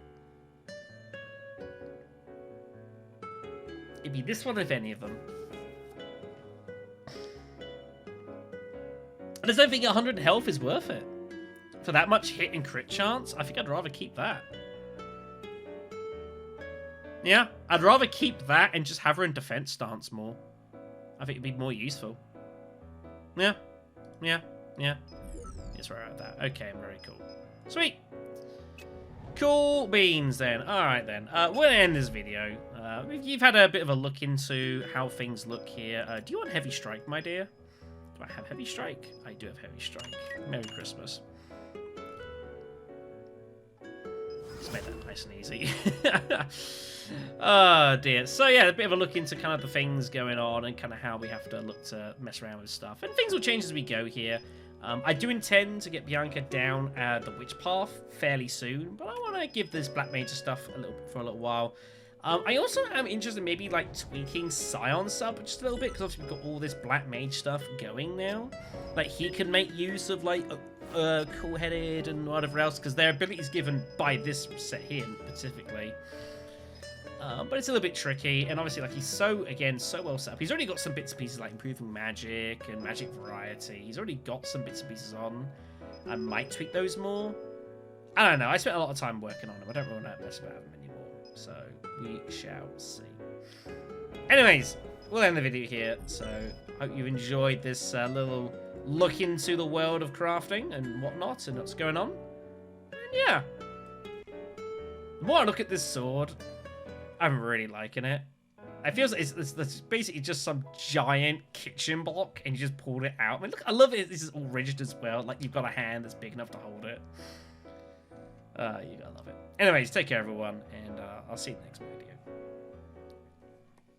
It'd be this one if any of them. I just don't think 100 health is worth it. For that much hit and crit chance, I think I'd rather keep that. Yeah, I'd rather keep that and just have her in defense stance more. I think it'd be more useful. Yeah. Yes, we're out of that. Okay, very cool. Sweet. Cool beans then. Alright then. We're going to end this video. You've had a bit of a look into how things look here. Do you want Heavy Strike, my dear? Do I have Heavy Strike? I do have Heavy Strike. Merry Christmas. Let's make that nice and easy. Oh dear. So yeah, a bit of a look into kind of the things going on and kind of how we have to look to mess around with stuff. And things will change as we go here. I do intend to get Bianca down the witch path fairly soon, but I want to give this Black Mage stuff for a little while. I also am interested in maybe like tweaking Scion's sub just a little bit, because obviously we've got all this Black Mage stuff going now. Like, he can make use of like Cool-Headed and whatever else, because their ability is given by this set here specifically. But it's a little bit tricky, and obviously, like, he's so well set up. He's already got some bits and pieces like improving magic and magic variety. He's already got some bits and pieces on. I might tweak those more. I don't know. I spent a lot of time working on them. I don't really want to mess about them anymore. So we shall see. Anyways, we'll end the video here. So hope you enjoyed this little look into the world of crafting and whatnot and what's going on. And yeah, the more I look at this sword, I'm really liking it. I feel like it's basically just some giant kitchen block, and you just pulled it out. I mean, look, I love it. This is all rigid as well. Like, you've got a hand that's big enough to hold it. You gotta love it. Anyways, take care, everyone, and I'll see you in the next video.